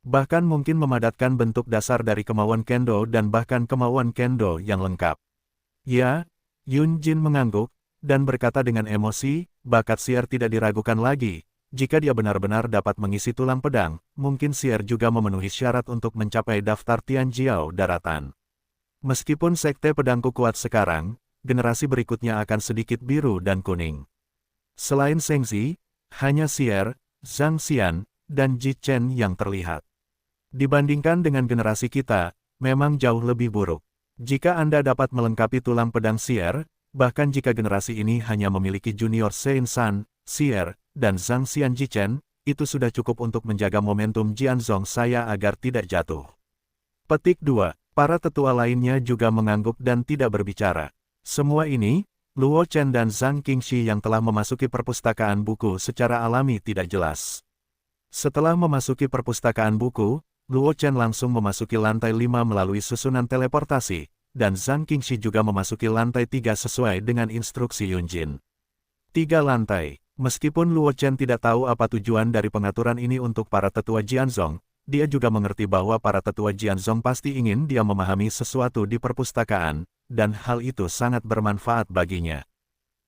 Bahkan mungkin memadatkan bentuk dasar dari kemauan Kendo dan bahkan kemauan Kendo yang lengkap. Ya, Yun Jin mengangguk, dan berkata dengan emosi, bakat Sier tidak diragukan lagi. Jika dia benar-benar dapat mengisi tulang pedang, mungkin Sier juga memenuhi syarat untuk mencapai daftar Tianjiao daratan. Meskipun sekte pedangku kuat sekarang, generasi berikutnya akan sedikit biru dan kuning. Selain Zhengzi, hanya Sier, Zhang Xian, dan Ji Chen yang terlihat. Dibandingkan dengan generasi kita, memang jauh lebih buruk. Jika Anda dapat melengkapi tulang pedang Sier, bahkan jika generasi ini hanya memiliki junior Sein San, Sier, dan Zhang Xian Ji Chen, itu sudah cukup untuk menjaga momentum Jianzong saya agar tidak jatuh. Petik 2. Para tetua lainnya juga mengangguk dan tidak berbicara. Semua ini, Luo Chen dan Zhang Qingxi yang telah memasuki perpustakaan buku secara alami tidak jelas. Setelah memasuki perpustakaan buku, Luo Chen langsung memasuki lantai 5 melalui susunan teleportasi, dan Zhang Qingxi juga memasuki lantai 3 sesuai dengan instruksi Yun Jin. 3 lantai. Meskipun Luo Chen tidak tahu apa tujuan dari pengaturan ini untuk para tetua Jianzong, dia juga mengerti bahwa para tetua Jianzong pasti ingin dia memahami sesuatu di perpustakaan, dan hal itu sangat bermanfaat baginya.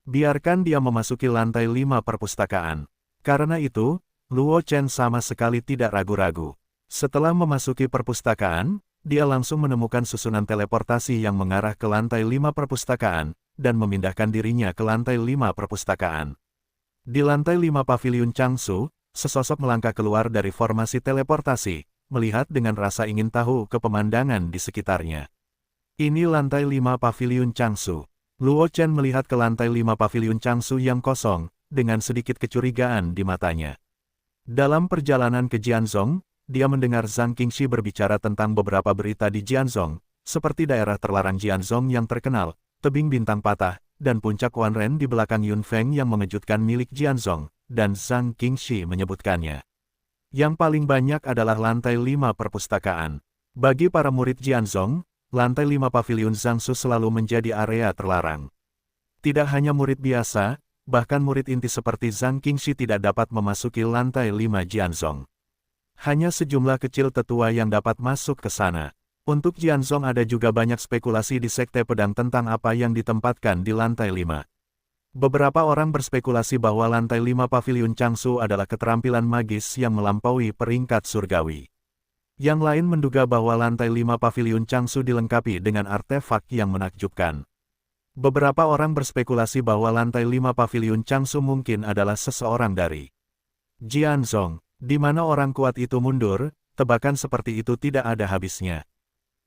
Biarkan dia memasuki lantai 5 perpustakaan. Karena itu, Luo Chen sama sekali tidak ragu-ragu. Setelah memasuki perpustakaan, dia langsung menemukan susunan teleportasi yang mengarah ke lantai 5 perpustakaan, dan memindahkan dirinya ke lantai 5 perpustakaan. Di lantai 5 paviliun Changsu, sesosok melangkah keluar dari formasi teleportasi, melihat dengan rasa ingin tahu ke pemandangan di sekitarnya. Ini lantai 5 paviliun Changsu. Luo Chen melihat ke lantai 5 paviliun Changsu yang kosong, dengan sedikit kecurigaan di matanya. Dalam perjalanan ke Jianzong, dia mendengar Zhang Qingxi berbicara tentang beberapa berita di Jianzong, seperti daerah terlarang Jianzong yang terkenal, tebing bintang patah, dan puncak Wanren di belakang Yun Feng yang mengejutkan milik Jianzong, dan Zhang Qingxi menyebutkannya. Yang paling banyak adalah lantai 5 perpustakaan. Bagi para murid Jianzong, lantai 5 paviliun Zhangsu selalu menjadi area terlarang. Tidak hanya murid biasa, bahkan murid inti seperti Zhang Qingxi tidak dapat memasuki lantai 5 Jianzong. Hanya sejumlah kecil tetua yang dapat masuk ke sana. Untuk Jianzong ada juga banyak spekulasi di sekte pedang tentang apa yang ditempatkan di lantai 5. Beberapa orang berspekulasi bahwa lantai 5 paviliun Changsu adalah keterampilan magis yang melampaui peringkat surgawi. Yang lain menduga bahwa lantai 5 paviliun Changsu dilengkapi dengan artefak yang menakjubkan. Beberapa orang berspekulasi bahwa lantai 5 paviliun Changsu mungkin adalah seseorang dari Jianzong, di mana orang kuat itu mundur. Tebakan seperti itu tidak ada habisnya.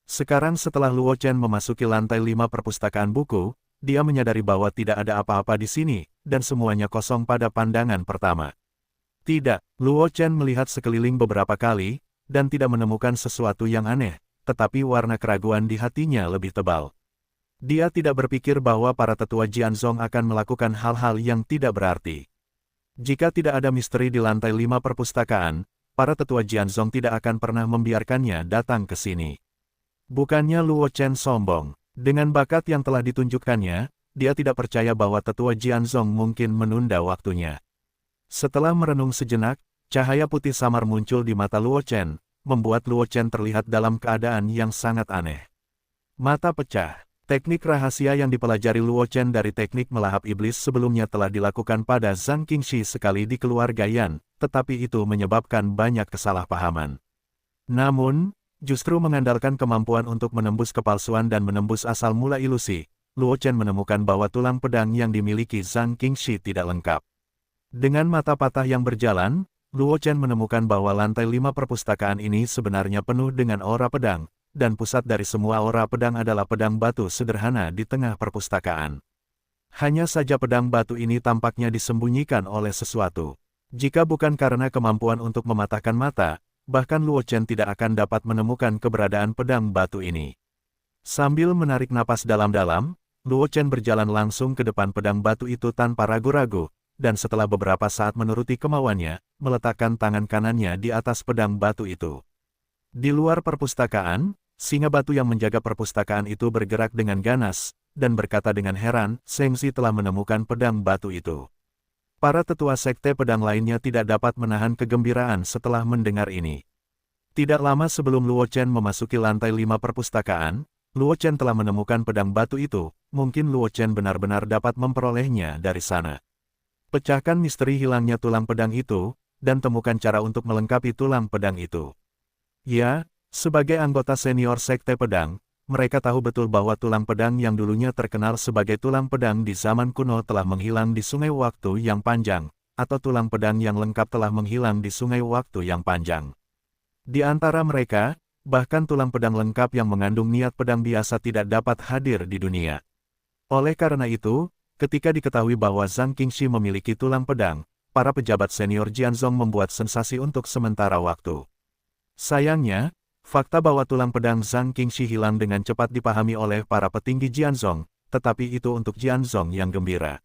Sekarang setelah Luo Chen memasuki lantai 5 perpustakaan buku, dia menyadari bahwa tidak ada apa-apa di sini, dan semuanya kosong pada pandangan pertama. Tidak, Luo Chen melihat sekeliling beberapa kali, dan tidak menemukan sesuatu yang aneh, tetapi warna keraguan di hatinya lebih tebal. Dia tidak berpikir bahwa para tetua Jianzong akan melakukan hal-hal yang tidak berarti. Jika tidak ada misteri di lantai 5 perpustakaan, para tetua Jianzong tidak akan pernah membiarkannya datang ke sini. Bukannya Luo Chen sombong. Dengan bakat yang telah ditunjukkannya, dia tidak percaya bahwa tetua Jianzong mungkin menunda waktunya. Setelah merenung sejenak, cahaya putih samar muncul di mata Luo Chen, membuat Luo Chen terlihat dalam keadaan yang sangat aneh. Mata pecah. Teknik rahasia yang dipelajari Luo Chen dari teknik melahap iblis sebelumnya telah dilakukan pada Zhang Qingxi sekali di keluarga Yan, tetapi itu menyebabkan banyak kesalahpahaman. Namun, justru mengandalkan kemampuan untuk menembus kepalsuan dan menembus asal mula ilusi, Luo Chen menemukan bahwa tulang pedang yang dimiliki Zhang Qingxi tidak lengkap. Dengan mata patah yang berjalan, Luo Chen menemukan bahwa lantai 5 perpustakaan ini sebenarnya penuh dengan aura pedang, dan pusat dari semua aura pedang adalah pedang batu sederhana di tengah perpustakaan. Hanya saja pedang batu ini tampaknya disembunyikan oleh sesuatu. Jika bukan karena kemampuan untuk mematahkan mata, bahkan Luo Chen tidak akan dapat menemukan keberadaan pedang batu ini. Sambil menarik napas dalam-dalam, Luo Chen berjalan langsung ke depan pedang batu itu tanpa ragu-ragu, dan setelah beberapa saat menuruti kemauannya, meletakkan tangan kanannya di atas pedang batu itu. Di luar perpustakaan, singa batu yang menjaga perpustakaan itu bergerak dengan ganas, dan berkata dengan heran, Sengzi telah menemukan pedang batu itu. Para tetua sekte pedang lainnya tidak dapat menahan kegembiraan setelah mendengar ini. Tidak lama sebelum Luo Chen memasuki lantai 5 perpustakaan, Luo Chen telah menemukan pedang batu itu, mungkin Luo Chen benar-benar dapat memperolehnya dari sana. Pecahkan misteri hilangnya tulang pedang itu, dan temukan cara untuk melengkapi tulang pedang itu. Ya, sebagai anggota senior sekte pedang, mereka tahu betul bahwa tulang pedang yang dulunya terkenal sebagai tulang pedang di zaman kuno telah menghilang di sungai waktu yang panjang, atau tulang pedang yang lengkap telah menghilang di sungai waktu yang panjang. Di antara mereka, bahkan tulang pedang lengkap yang mengandung niat pedang biasa tidak dapat hadir di dunia. Oleh karena itu, ketika diketahui bahwa Zhang Qingxi memiliki tulang pedang, para pejabat senior Jianzong membuat sensasi untuk sementara waktu. Sayangnya, fakta bahwa tulang pedang Zhang Qingxi hilang dengan cepat dipahami oleh para petinggi Jianzong, tetapi itu untuk Jianzong yang gembira.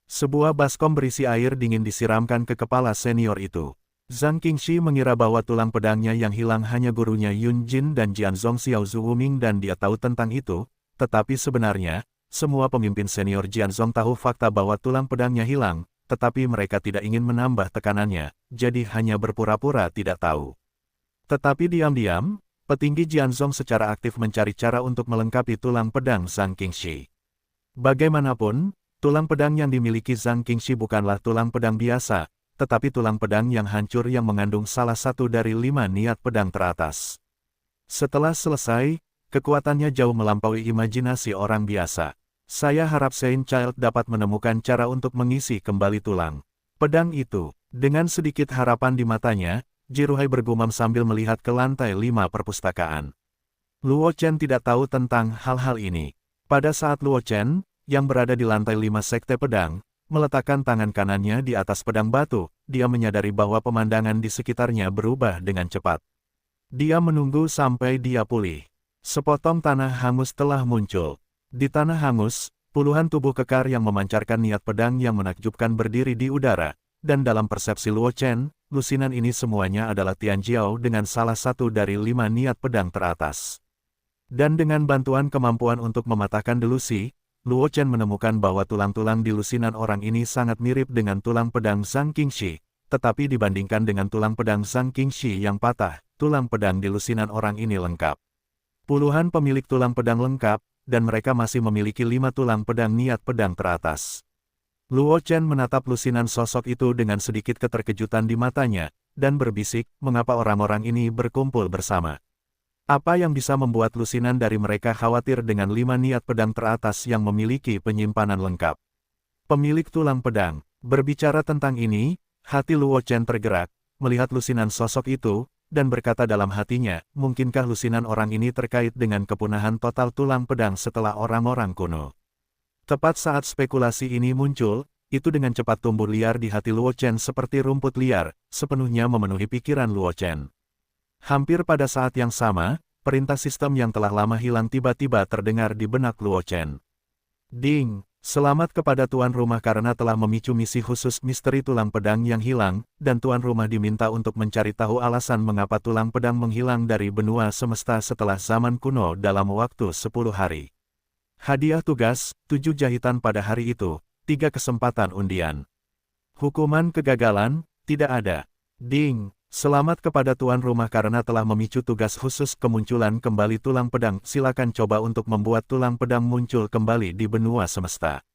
Sebuah baskom berisi air dingin disiramkan ke kepala senior itu. Zhang Qingxi mengira bahwa tulang pedangnya yang hilang hanya gurunya Yun Jin dan Jianzong Xiao Zuwuming dan dia tahu tentang itu, tetapi sebenarnya, semua pemimpin senior Jianzong tahu fakta bahwa tulang pedangnya hilang, tetapi mereka tidak ingin menambah tekanannya, jadi hanya berpura-pura tidak tahu. Tetapi diam-diam, petinggi Jianzong secara aktif mencari cara untuk melengkapi tulang pedang Zhang Qingxi. Bagaimanapun, tulang pedang yang dimiliki Zhang Qingxi bukanlah tulang pedang biasa, tetapi tulang pedang yang hancur yang mengandung salah satu dari 5 niat pedang teratas. Setelah selesai, kekuatannya jauh melampaui imajinasi orang biasa. Saya harap Saint Child dapat menemukan cara untuk mengisi kembali tulang pedang itu. Dengan sedikit harapan di matanya, Jiruhai bergumam sambil melihat ke lantai 5 perpustakaan. Luo Chen tidak tahu tentang hal-hal ini. Pada saat Luo Chen, yang berada di lantai 5 sekte pedang, meletakkan tangan kanannya di atas pedang batu, dia menyadari bahwa pemandangan di sekitarnya berubah dengan cepat. Dia menunggu sampai dia pulih. Sepotong tanah hangus telah muncul. Di tanah hangus, puluhan tubuh kekar yang memancarkan niat pedang yang menakjubkan berdiri di udara, dan dalam persepsi Luo Chen, lusinan ini semuanya adalah Tian Jiao dengan salah satu dari 5 niat pedang teratas. Dan dengan bantuan kemampuan untuk mematahkan delusi, Luo Chen menemukan bahwa tulang-tulang di lusinan orang ini sangat mirip dengan tulang pedang Zhang Qingxi, tetapi dibandingkan dengan tulang pedang Zhang Qingxi yang patah, tulang pedang di lusinan orang ini lengkap. Puluhan pemilik tulang pedang lengkap, dan mereka masih memiliki 5 tulang pedang niat pedang teratas. Luo Chen menatap lusinan sosok itu dengan sedikit keterkejutan di matanya, dan berbisik, mengapa orang-orang ini berkumpul bersama? Apa yang bisa membuat lusinan dari mereka khawatir dengan 5 niat pedang teratas yang memiliki penyimpanan lengkap? Pemilik tulang pedang, berbicara tentang ini, hati Luo Chen tergerak, melihat lusinan sosok itu, dan berkata dalam hatinya, mungkinkah lusinan orang ini terkait dengan kepunahan total tulang pedang setelah orang-orang kuno? Tepat saat spekulasi ini muncul, itu dengan cepat tumbuh liar di hati Luo Chen seperti rumput liar, sepenuhnya memenuhi pikiran Luo Chen. Hampir pada saat yang sama, perintah sistem yang telah lama hilang tiba-tiba terdengar di benak Luo Chen. Ding! Selamat kepada tuan rumah karena telah memicu misi khusus misteri tulang pedang yang hilang, dan tuan rumah diminta untuk mencari tahu alasan mengapa tulang pedang menghilang dari benua semesta setelah zaman kuno dalam waktu 10 hari. Hadiah tugas, 7 jahitan pada hari itu, 3 kesempatan undian. Hukuman kegagalan, tidak ada. Ding! Selamat kepada tuan rumah karena telah memicu tugas khusus kemunculan kembali tulang pedang. Silakan coba untuk membuat tulang pedang muncul kembali di benua semesta.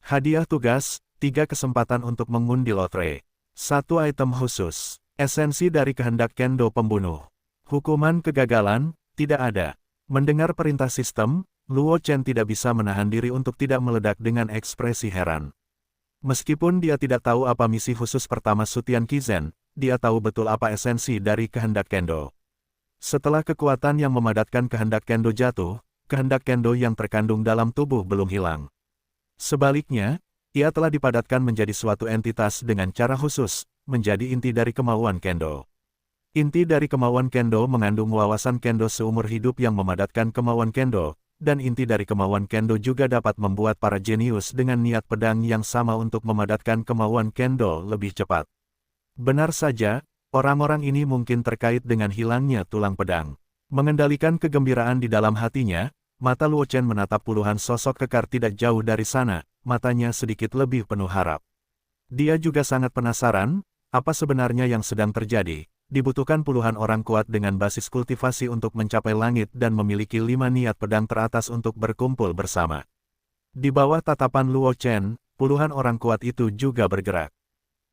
Hadiah tugas, 3 kesempatan untuk mengundi lotre. 1 item khusus. Esensi dari kehendak kendo pembunuh. Hukuman kegagalan, tidak ada. Mendengar perintah sistem, Luo Chen tidak bisa menahan diri untuk tidak meledak dengan ekspresi heran. Meskipun dia tidak tahu apa misi khusus pertama Sutian Kizen, dia tahu betul apa esensi dari kehendak kendo. Setelah kekuatan yang memadatkan kehendak kendo jatuh, kehendak kendo yang terkandung dalam tubuh belum hilang. Sebaliknya, ia telah dipadatkan menjadi suatu entitas dengan cara khusus, menjadi inti dari kemauan kendo. Inti dari kemauan kendo mengandung wawasan kendo seumur hidup yang memadatkan kemauan kendo, dan inti dari kemauan kendo juga dapat membuat para jenius dengan niat pedang yang sama untuk memadatkan kemauan kendo lebih cepat. Benar saja, orang-orang ini mungkin terkait dengan hilangnya tulang pedang. Mengendalikan kegembiraan di dalam hatinya, mata Luo Chen menatap puluhan sosok kekar tidak jauh dari sana, matanya sedikit lebih penuh harap. Dia juga sangat penasaran, apa sebenarnya yang sedang terjadi. Dibutuhkan puluhan orang kuat dengan basis kultivasi untuk mencapai langit dan memiliki 5 niat pedang teratas untuk berkumpul bersama. Di bawah tatapan Luo Chen, puluhan orang kuat itu juga bergerak.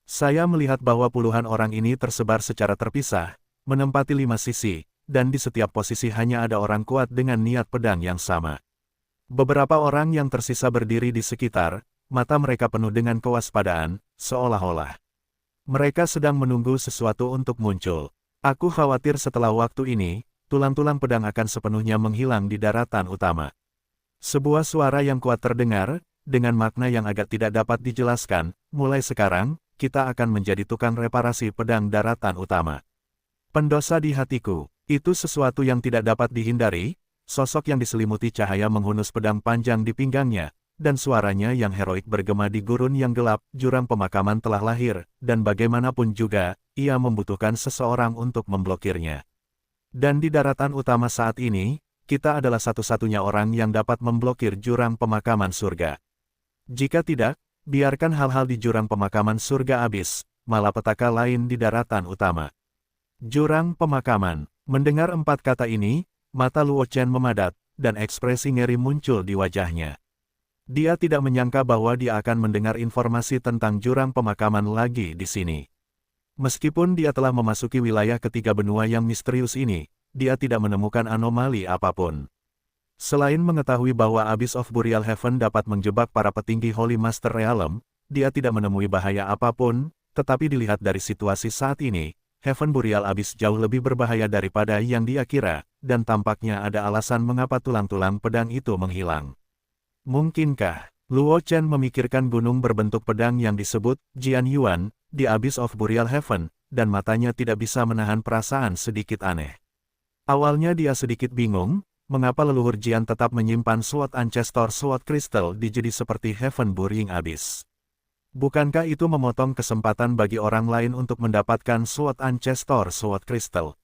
Saya melihat bahwa puluhan orang ini tersebar secara terpisah, menempati 5 sisi, dan di setiap posisi hanya ada orang kuat dengan niat pedang yang sama. Beberapa orang yang tersisa berdiri di sekitar, mata mereka penuh dengan kewaspadaan, seolah-olah mereka sedang menunggu sesuatu untuk muncul. Aku khawatir setelah waktu ini, tulang-tulang pedang akan sepenuhnya menghilang di daratan utama. Sebuah suara yang kuat terdengar, dengan makna yang agak tidak dapat dijelaskan, mulai sekarang, kita akan menjadi tukang reparasi pedang daratan utama. Pendosa di hatiku, itu sesuatu yang tidak dapat dihindari, sosok yang diselimuti cahaya menghunus pedang panjang di pinggangnya, dan suaranya yang heroik bergema di gurun yang gelap, jurang pemakaman telah lahir, dan bagaimanapun juga, ia membutuhkan seseorang untuk memblokirnya. Dan di daratan utama saat ini, kita adalah satu-satunya orang yang dapat memblokir jurang pemakaman surga. Jika tidak, biarkan hal-hal di jurang pemakaman surga habis, malapetaka lain di daratan utama. Jurang pemakaman. Mendengar 4 kata ini, mata Luo Chen memadat, dan ekspresi ngeri muncul di wajahnya. Dia tidak menyangka bahwa dia akan mendengar informasi tentang jurang pemakaman lagi di sini. Meskipun dia telah memasuki wilayah ketiga benua yang misterius ini, dia tidak menemukan anomali apapun. Selain mengetahui bahwa Abyss of Burial Heaven dapat menjebak para petinggi Holy Master Realm, dia tidak menemui bahaya apapun, tetapi dilihat dari situasi saat ini, Heaven Burial Abyss jauh lebih berbahaya daripada yang dia kira, dan tampaknya ada alasan mengapa tulang-tulang pedang itu menghilang. Mungkinkah Luo Chen memikirkan gunung berbentuk pedang yang disebut Jian Yuan di Abyss of Burial Heaven, dan matanya tidak bisa menahan perasaan sedikit aneh. Awalnya dia sedikit bingung, mengapa leluhur Jian tetap menyimpan Sword Ancestor Sword Crystal di jedi seperti Heaven Burying Abyss? Bukankah itu memotong kesempatan bagi orang lain untuk mendapatkan Sword Ancestor Sword Crystal?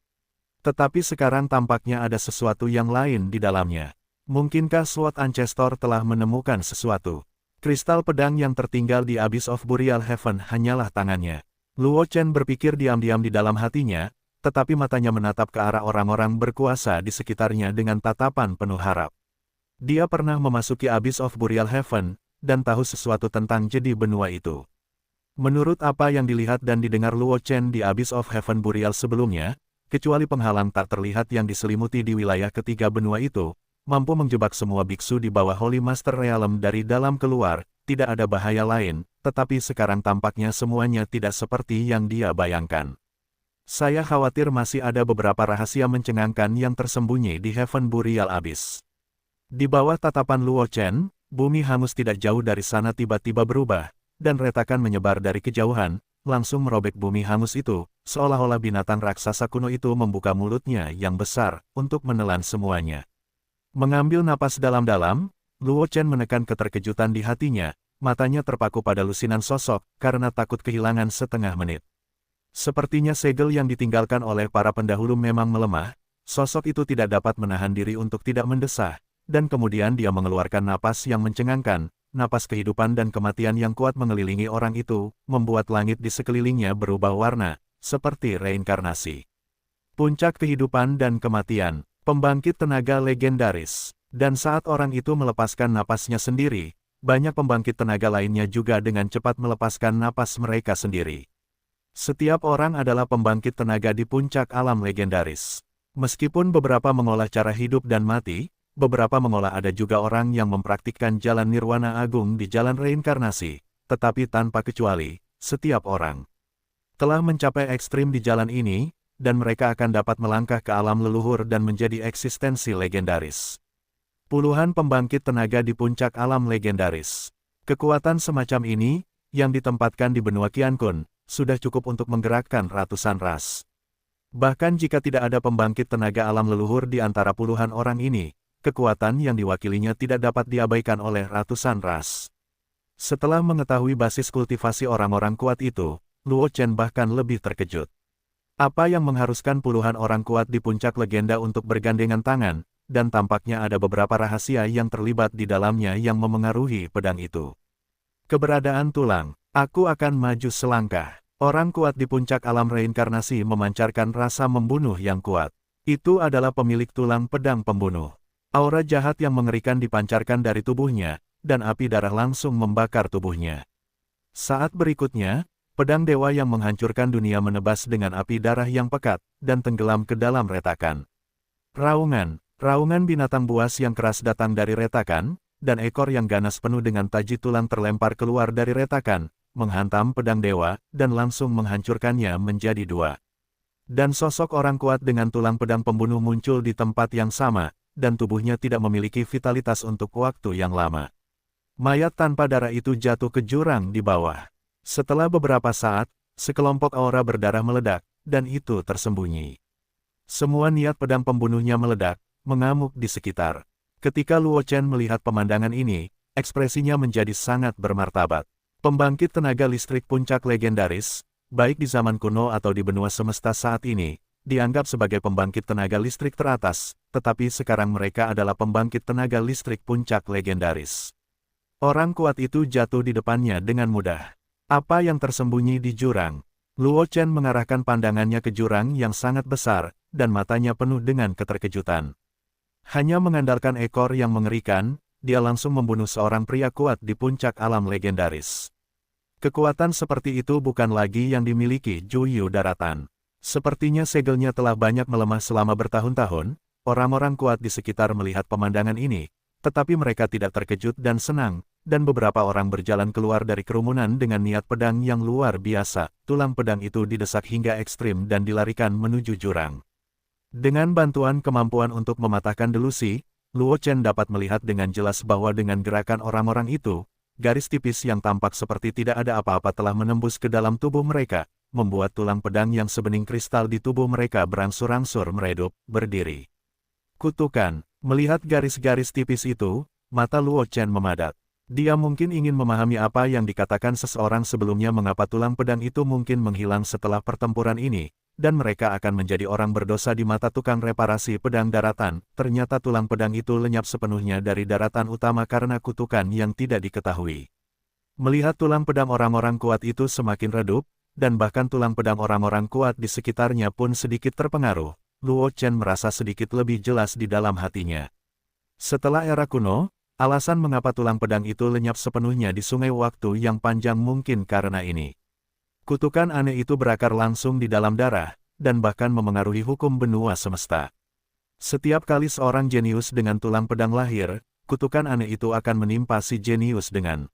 Tetapi sekarang tampaknya ada sesuatu yang lain di dalamnya. Mungkinkah Sword Ancestor telah menemukan sesuatu? Kristal pedang yang tertinggal di Abyss of Burial Heaven hanyalah tangannya. Luo Chen berpikir diam-diam di dalam hatinya, tetapi matanya menatap ke arah orang-orang berkuasa di sekitarnya dengan tatapan penuh harap. Dia pernah memasuki Abyss of Burial Heaven, dan tahu sesuatu tentang jedi benua itu. Menurut apa yang dilihat dan didengar Luo Chen di Abyss of Heaven Burial sebelumnya, kecuali penghalang tak terlihat yang diselimuti di wilayah ketiga benua itu, mampu menjebak semua biksu di bawah Holy Master Realm dari dalam keluar, tidak ada bahaya lain, tetapi sekarang tampaknya semuanya tidak seperti yang dia bayangkan. Saya khawatir masih ada beberapa rahasia mencengangkan yang tersembunyi di Heaven Burial Abyss. Di bawah tatapan Luo Chen, bumi hangus tidak jauh dari sana tiba-tiba berubah, dan retakan menyebar dari kejauhan, langsung merobek bumi hangus itu, seolah-olah binatang raksasa kuno itu membuka mulutnya yang besar, untuk menelan semuanya. Mengambil napas dalam-dalam, Luo Chen menekan keterkejutan di hatinya, matanya terpaku pada lusinan sosok, karena takut kehilangan setengah menit. Sepertinya segel yang ditinggalkan oleh para pendahulu memang melemah, sosok itu tidak dapat menahan diri untuk tidak mendesah, dan kemudian dia mengeluarkan napas yang mencengangkan, napas kehidupan dan kematian yang kuat mengelilingi orang itu, membuat langit di sekelilingnya berubah warna, seperti reinkarnasi. Puncak kehidupan dan kematian, pembangkit tenaga legendaris. Dan saat orang itu melepaskan napasnya sendiri, banyak pembangkit tenaga lainnya juga dengan cepat melepaskan napas mereka sendiri. Setiap orang adalah pembangkit tenaga di puncak alam legendaris. Meskipun beberapa mengolah cara hidup dan mati, beberapa mengolah ada juga orang yang mempraktikkan jalan nirwana agung di jalan reinkarnasi, tetapi tanpa kecuali, setiap orang telah mencapai ekstrim di jalan ini, dan mereka akan dapat melangkah ke alam leluhur dan menjadi eksistensi legendaris. Puluhan pembangkit tenaga di puncak alam legendaris. Kekuatan semacam ini, yang ditempatkan di benua Qiankun, sudah cukup untuk menggerakkan ratusan ras. Bahkan jika tidak ada pembangkit tenaga alam leluhur di antara puluhan orang ini, kekuatan yang diwakilinya tidak dapat diabaikan oleh ratusan ras. Setelah mengetahui basis kultivasi orang-orang kuat itu, Luo Chen bahkan lebih terkejut. Apa yang mengharuskan puluhan orang kuat di puncak legenda untuk bergandengan tangan, dan tampaknya ada beberapa rahasia yang terlibat di dalamnya yang memengaruhi pedang itu. Keberadaan tulang. Aku akan maju selangkah. Orang kuat di puncak alam reinkarnasi memancarkan rasa membunuh yang kuat. Itu adalah pemilik tulang pedang pembunuh. Aura jahat yang mengerikan dipancarkan dari tubuhnya, dan api darah langsung membakar tubuhnya. Saat berikutnya, pedang dewa yang menghancurkan dunia menebas dengan api darah yang pekat, dan tenggelam ke dalam retakan. Raungan. Raungan binatang buas yang keras datang dari retakan, dan ekor yang ganas penuh dengan taji tulang terlempar keluar dari retakan, menghantam pedang dewa, dan langsung menghancurkannya menjadi dua. Dan sosok orang kuat dengan tulang pedang pembunuh muncul di tempat yang sama, dan tubuhnya tidak memiliki vitalitas untuk waktu yang lama. Mayat tanpa darah itu jatuh ke jurang di bawah. Setelah beberapa saat, sekelompok aura berdarah meledak, dan itu tersembunyi. Semua niat pedang pembunuhnya meledak, mengamuk di sekitar. Ketika Luo Chen melihat pemandangan ini, ekspresinya menjadi sangat bermartabat. Pembangkit tenaga listrik puncak legendaris, baik di zaman kuno atau di benua semesta saat ini, dianggap sebagai pembangkit tenaga listrik teratas, tetapi sekarang mereka adalah pembangkit tenaga listrik puncak legendaris. Orang kuat itu jatuh di depannya dengan mudah. Apa yang tersembunyi di jurang? Luo Chen mengarahkan pandangannya ke jurang yang sangat besar, dan matanya penuh dengan keterkejutan. Hanya mengandalkan ekor yang mengerikan, dia langsung membunuh seorang pria kuat di puncak alam legendaris. Kekuatan seperti itu bukan lagi yang dimiliki Juyu Daratan. Sepertinya segelnya telah banyak melemah selama bertahun-tahun, orang-orang kuat di sekitar melihat pemandangan ini, tetapi mereka tidak terkejut dan senang, dan beberapa orang berjalan keluar dari kerumunan dengan niat pedang yang luar biasa. Tulang pedang itu didesak hingga ekstrim dan dilarikan menuju jurang. Dengan bantuan kemampuan untuk mematahkan delusi, Luo Chen dapat melihat dengan jelas bahwa dengan gerakan orang-orang itu, garis tipis yang tampak seperti tidak ada apa-apa telah menembus ke dalam tubuh mereka, membuat tulang pedang yang sebening kristal di tubuh mereka berangsur-angsur meredup, berdiri. Kutukan. Melihat garis-garis tipis itu, mata Luo Chen memadat. Dia mungkin ingin memahami apa yang dikatakan seseorang sebelumnya mengapa tulang pedang itu mungkin menghilang setelah pertempuran ini, dan mereka akan menjadi orang berdosa di mata tukang reparasi pedang daratan. Ternyata tulang pedang itu lenyap sepenuhnya dari daratan utama karena kutukan yang tidak diketahui. Melihat tulang pedang orang-orang kuat itu semakin redup, dan bahkan tulang pedang orang-orang kuat di sekitarnya pun sedikit terpengaruh, Luo Chen merasa sedikit lebih jelas di dalam hatinya. Setelah era kuno, alasan mengapa tulang pedang itu lenyap sepenuhnya di sungai waktu yang panjang mungkin karena ini. Kutukan aneh itu berakar langsung di dalam darah, dan bahkan memengaruhi hukum benua semesta. Setiap kali seorang jenius dengan tulang pedang lahir, kutukan aneh itu akan menimpa si jenius dengan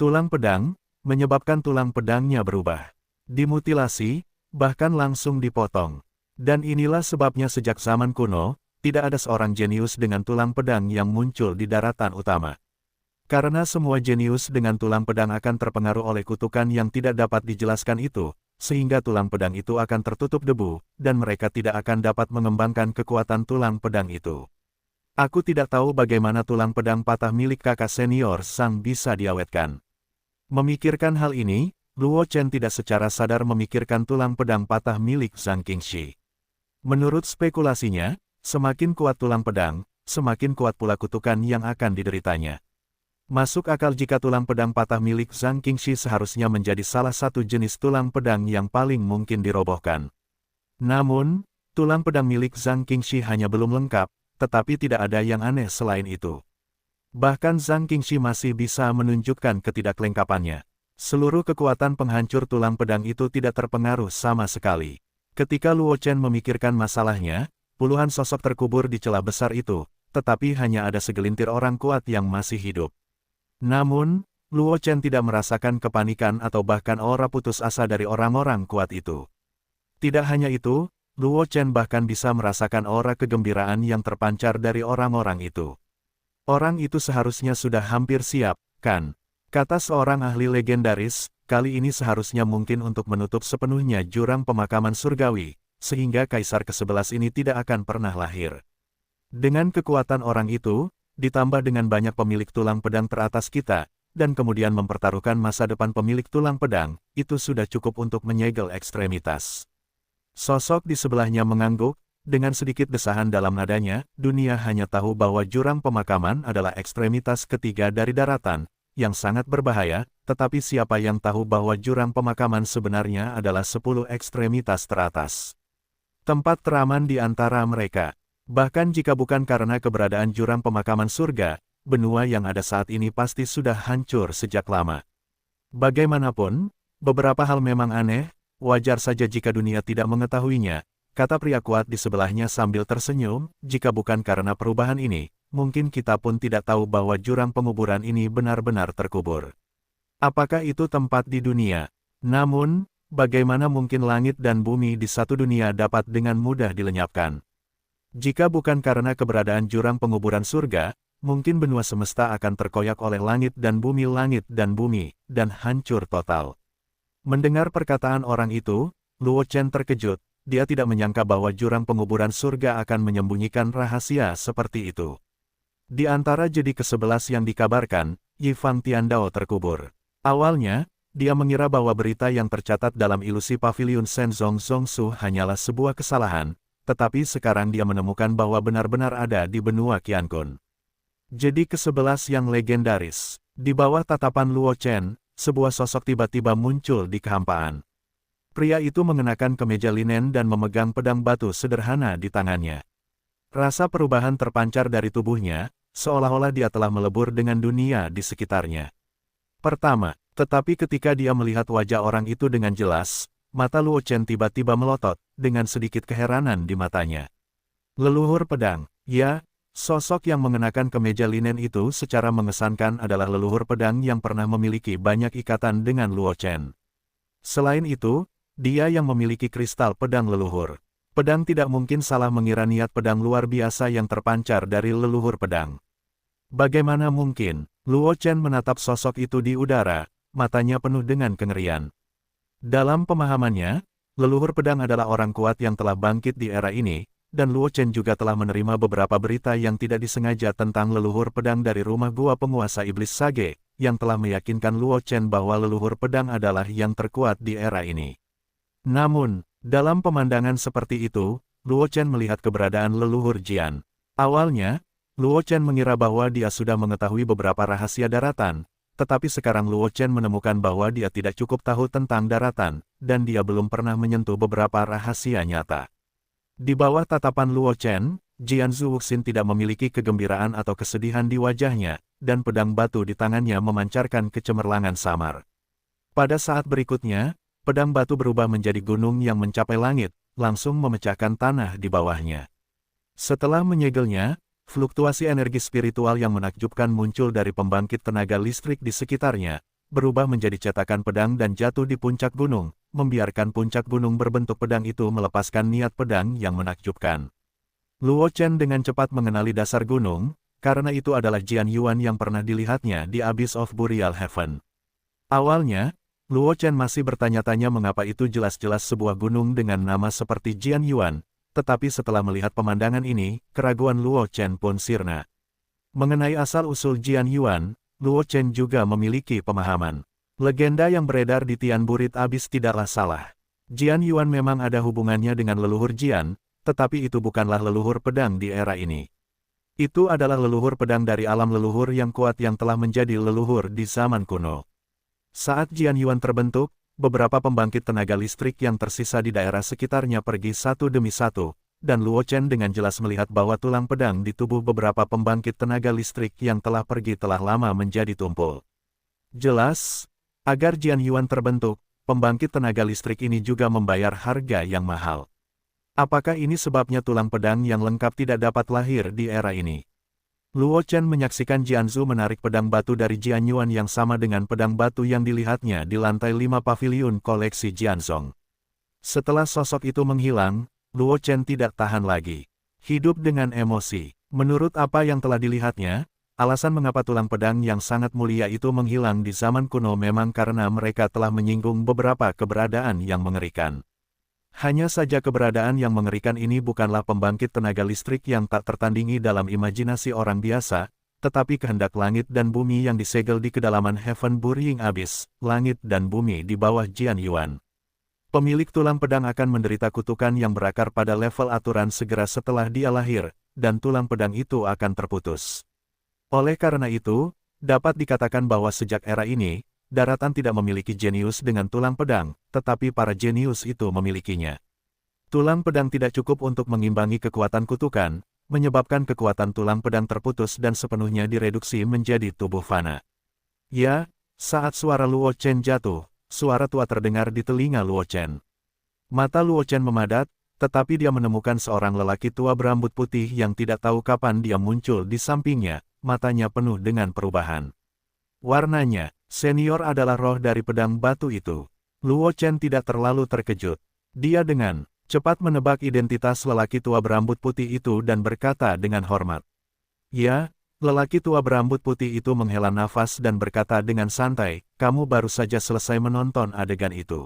tulang pedang, menyebabkan tulang pedangnya berubah, dimutilasi, bahkan langsung dipotong. Dan inilah sebabnya sejak zaman kuno, tidak ada seorang jenius dengan tulang pedang yang muncul di daratan utama. Karena semua jenius dengan tulang pedang akan terpengaruh oleh kutukan yang tidak dapat dijelaskan itu, sehingga tulang pedang itu akan tertutup debu, dan mereka tidak akan dapat mengembangkan kekuatan tulang pedang itu. Aku tidak tahu bagaimana tulang pedang patah milik kakak senior Sang bisa diawetkan. Memikirkan hal ini, Luo Chen tidak secara sadar memikirkan tulang pedang patah milik Zhang Qingxi. Menurut spekulasinya, semakin kuat tulang pedang, semakin kuat pula kutukan yang akan dideritanya. Masuk akal jika tulang pedang patah milik Zhang Qingxi seharusnya menjadi salah satu jenis tulang pedang yang paling mungkin dirobohkan. Namun, tulang pedang milik Zhang Qingxi hanya belum lengkap, tetapi tidak ada yang aneh selain itu. Bahkan Zhang Qingxi masih bisa menunjukkan ketidaklengkapannya. Seluruh kekuatan penghancur tulang pedang itu tidak terpengaruh sama sekali. Ketika Luo Chen memikirkan masalahnya, puluhan sosok terkubur di celah besar itu, tetapi hanya ada segelintir orang kuat yang masih hidup. Namun, Luo Chen tidak merasakan kepanikan atau bahkan aura putus asa dari orang-orang kuat itu. Tidak hanya itu, Luo Chen bahkan bisa merasakan aura kegembiraan yang terpancar dari orang-orang itu. Orang itu seharusnya sudah hampir siap, kan? Kata seorang ahli legendaris, kali ini seharusnya mungkin untuk menutup sepenuhnya jurang pemakaman surgawi, sehingga Kaisar ke-11 ini tidak akan pernah lahir. Dengan kekuatan orang itu, ditambah dengan banyak pemilik tulang pedang teratas kita, dan kemudian mempertaruhkan masa depan pemilik tulang pedang, itu sudah cukup untuk menyegel ekstremitas. Sosok di sebelahnya mengangguk, dengan sedikit desahan dalam nadanya, dunia hanya tahu bahwa jurang pemakaman adalah ekstremitas ketiga dari daratan, yang sangat berbahaya, tetapi siapa yang tahu bahwa jurang pemakaman sebenarnya adalah 10 ekstremitas teratas. Tempat teraman di antara mereka. Bahkan jika bukan karena keberadaan jurang pemakaman surga, benua yang ada saat ini pasti sudah hancur sejak lama. Bagaimanapun, beberapa hal memang aneh, wajar saja jika dunia tidak mengetahuinya, kata pria kuat di sebelahnya sambil tersenyum, jika bukan karena perubahan ini, mungkin kita pun tidak tahu bahwa jurang penguburan ini benar-benar terkubur. Apakah itu tempat di dunia? Namun, bagaimana mungkin langit dan bumi di satu dunia dapat dengan mudah dilenyapkan? Jika bukan karena keberadaan jurang penguburan surga, mungkin benua semesta akan terkoyak oleh langit dan bumi, dan hancur total. Mendengar perkataan orang itu, Luo Chen terkejut, dia tidak menyangka bahwa jurang penguburan surga akan menyembunyikan rahasia seperti itu. Di antara jedi ke-11 yang dikabarkan, Yi Fang Tiandao terkubur. Awalnya, dia mengira bahwa berita yang tercatat dalam ilusi pavilion Shenzong Zongsu hanyalah sebuah kesalahan, tetapi sekarang dia menemukan bahwa benar-benar ada di benua Qiankun. Jedi ke-11 yang legendaris. Di bawah tatapan Luo Chen, sebuah sosok tiba-tiba muncul di kehampaan. Pria itu mengenakan kemeja linen dan memegang pedang batu sederhana di tangannya. Rasa perubahan terpancar dari tubuhnya, seolah-olah dia telah melebur dengan dunia di sekitarnya. Pertama, tetapi ketika dia melihat wajah orang itu dengan jelas, mata Luo Chen tiba-tiba melotot, dengan sedikit keheranan di matanya. Leluhur pedang, ya. Sosok yang mengenakan kemeja linen itu secara mengesankan adalah leluhur pedang yang pernah memiliki banyak ikatan dengan Luo Chen. Selain itu, dia yang memiliki kristal pedang leluhur. Pedang tidak mungkin salah mengira niat pedang luar biasa yang terpancar dari leluhur pedang. Bagaimana mungkin? Luo Chen menatap sosok itu di udara, matanya penuh dengan kengerian. Dalam pemahamannya, leluhur pedang adalah orang kuat yang telah bangkit di era ini, dan Luo Chen juga telah menerima beberapa berita yang tidak disengaja tentang leluhur pedang dari rumah gua penguasa iblis Sage, yang telah meyakinkan Luo Chen bahwa leluhur pedang adalah yang terkuat di era ini. Namun, dalam pemandangan seperti itu, Luo Chen melihat keberadaan leluhur Jian. Awalnya, Luo Chen mengira bahwa dia sudah mengetahui beberapa rahasia daratan, tetapi sekarang Luo Chen menemukan bahwa dia tidak cukup tahu tentang daratan, dan dia belum pernah menyentuh beberapa rahasia nyata. Di bawah tatapan Luo Chen, Jian Zuwuxin tidak memiliki kegembiraan atau kesedihan di wajahnya, dan pedang batu di tangannya memancarkan kecemerlangan samar. Pada saat berikutnya, pedang batu berubah menjadi gunung yang mencapai langit, langsung memecahkan tanah di bawahnya. Setelah menyegelnya, fluktuasi energi spiritual yang menakjubkan muncul dari pembangkit tenaga listrik di sekitarnya, berubah menjadi cetakan pedang dan jatuh di puncak gunung, membiarkan puncak gunung berbentuk pedang itu melepaskan niat pedang yang menakjubkan. Luo Chen dengan cepat mengenali dasar gunung, karena itu adalah Jian Yuan yang pernah dilihatnya di Abyss of Burial Heaven. Awalnya, Luo Chen masih bertanya-tanya mengapa itu jelas-jelas sebuah gunung dengan nama seperti Jian Yuan, tetapi setelah melihat pemandangan ini, keraguan Luo Chen pun sirna. Mengenai asal-usul Jian Yuan, Luo Chen juga memiliki pemahaman. Legenda yang beredar di Tian Burit Abyss tidaklah salah. Jian Yuan memang ada hubungannya dengan leluhur Jian, tetapi itu bukanlah leluhur pedang di era ini. Itu adalah leluhur pedang dari alam leluhur yang kuat yang telah menjadi leluhur di zaman kuno. Saat Jian Yuan terbentuk, beberapa pembangkit tenaga listrik yang tersisa di daerah sekitarnya pergi satu demi satu, dan Luo Chen dengan jelas melihat bahwa tulang pedang di tubuh beberapa pembangkit tenaga listrik yang telah pergi telah lama menjadi tumpul. Jelas, agar Jian Yuan terbentuk, pembangkit tenaga listrik ini juga membayar harga yang mahal. Apakah ini sebabnya tulang pedang yang lengkap tidak dapat lahir di era ini? Luo Chen menyaksikan Jianzu menarik pedang batu dari Jian Yuan yang sama dengan pedang batu yang dilihatnya di lantai 5 paviliun koleksi Jianzong. Setelah sosok itu menghilang, Luo Chen tidak tahan lagi. Hidup dengan emosi. Menurut apa yang telah dilihatnya, alasan mengapa tulang pedang yang sangat mulia itu menghilang di zaman kuno memang karena mereka telah menyinggung beberapa keberadaan yang mengerikan. Hanya saja keberadaan yang mengerikan ini bukanlah pembangkit tenaga listrik yang tak tertandingi dalam imajinasi orang biasa, tetapi kehendak langit dan bumi yang disegel di kedalaman Heaven Burying Abyss, langit dan bumi di bawah Jian Yuan. Pemilik tulang pedang akan menderita kutukan yang berakar pada level aturan segera setelah dia lahir, dan tulang pedang itu akan terputus. Oleh karena itu, dapat dikatakan bahwa sejak era ini, daratan tidak memiliki jenius dengan tulang pedang, tetapi para jenius itu memilikinya. Tulang pedang tidak cukup untuk mengimbangi kekuatan kutukan, menyebabkan kekuatan tulang pedang terputus dan sepenuhnya direduksi menjadi tubuh fana. Ya, saat suara Luo Chen jatuh, suara tua terdengar di telinga Luo Chen. Mata Luo Chen memadat, tetapi dia menemukan seorang lelaki tua berambut putih yang tidak tahu kapan dia muncul di sampingnya, matanya penuh dengan perubahan. Warnanya, senior adalah roh dari pedang batu itu. Luo Chen tidak terlalu terkejut. Dia dengan cepat menebak identitas lelaki tua berambut putih itu dan berkata dengan hormat. Ya, lelaki tua berambut putih itu menghela nafas dan berkata dengan santai, kamu baru saja selesai menonton adegan itu.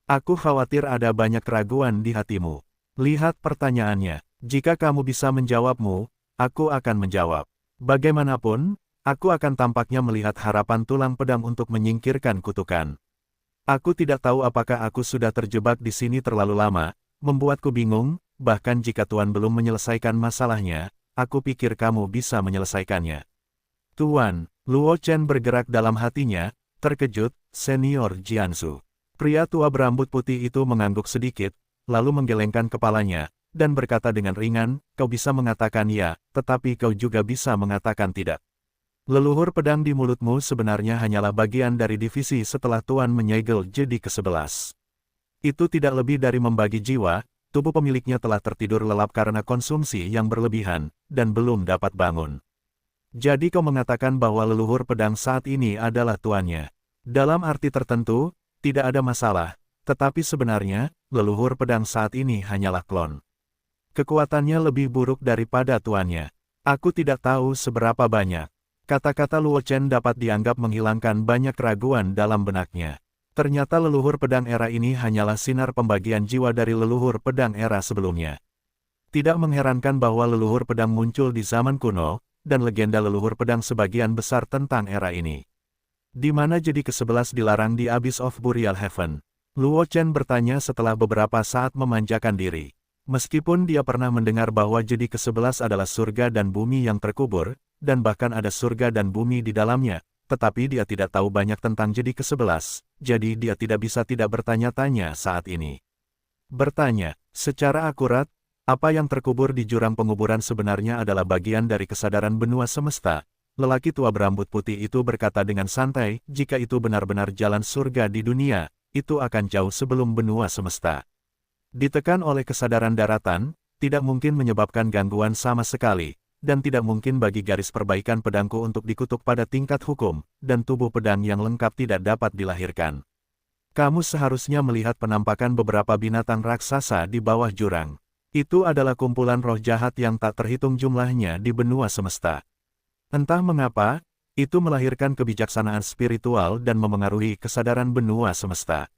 Aku khawatir ada banyak keraguan di hatimu. Lihat pertanyaannya, jika kamu bisa menjawabmu, aku akan menjawab. Bagaimanapun, aku akan tampaknya melihat harapan tulang pedang untuk menyingkirkan kutukan. Aku tidak tahu apakah aku sudah terjebak di sini terlalu lama, membuatku bingung, bahkan jika Tuan belum menyelesaikan masalahnya, aku pikir kamu bisa menyelesaikannya. Tuan, Luo Chen bergerak dalam hatinya, terkejut, senior Jianzu. Pria tua berambut putih itu mengangguk sedikit, lalu menggelengkan kepalanya, dan berkata dengan ringan, kau bisa mengatakan ya, tetapi kau juga bisa mengatakan tidak. Leluhur pedang di mulutmu sebenarnya hanyalah bagian dari divisi setelah Tuan menyegel jadi ke-11. Itu tidak lebih dari membagi jiwa, tubuh pemiliknya telah tertidur lelap karena konsumsi yang berlebihan, dan belum dapat bangun. Jadi kau mengatakan bahwa leluhur pedang saat ini adalah tuannya. Dalam arti tertentu, tidak ada masalah, tetapi sebenarnya, leluhur pedang saat ini hanyalah klon. Kekuatannya lebih buruk daripada tuannya. Aku tidak tahu seberapa banyak. Kata-kata Luo Chen dapat dianggap menghilangkan banyak keraguan dalam benaknya. Ternyata leluhur pedang era ini hanyalah sinar pembagian jiwa dari leluhur pedang era sebelumnya. Tidak mengherankan bahwa leluhur pedang muncul di zaman kuno, dan legenda leluhur pedang sebagian besar tentang era ini. Di mana jadi ke-11 dilarang di Abyss of Burial Heaven? Luo Chen bertanya setelah beberapa saat memanjakan diri. Meskipun dia pernah mendengar bahwa jadi ke-11 adalah surga dan bumi yang terkubur, dan bahkan ada surga dan bumi di dalamnya, tetapi dia tidak tahu banyak tentang jadi ke-11, jadi dia tidak bisa tidak bertanya-tanya saat ini. Bertanya, secara akurat, apa yang terkubur di jurang penguburan sebenarnya adalah bagian dari kesadaran benua semesta. Lelaki tua berambut putih itu berkata dengan santai, jika itu benar-benar jalan surga di dunia, itu akan jauh sebelum benua semesta. Ditekan oleh kesadaran daratan, tidak mungkin menyebabkan gangguan sama sekali, dan tidak mungkin bagi garis perbaikan pedangku untuk dikutuk pada tingkat hukum, dan tubuh pedang yang lengkap tidak dapat dilahirkan. Kamu seharusnya melihat penampakan beberapa binatang raksasa di bawah jurang. Itu adalah kumpulan roh jahat yang tak terhitung jumlahnya di benua semesta. Entah mengapa, itu melahirkan kebijaksanaan spiritual dan memengaruhi kesadaran benua semesta.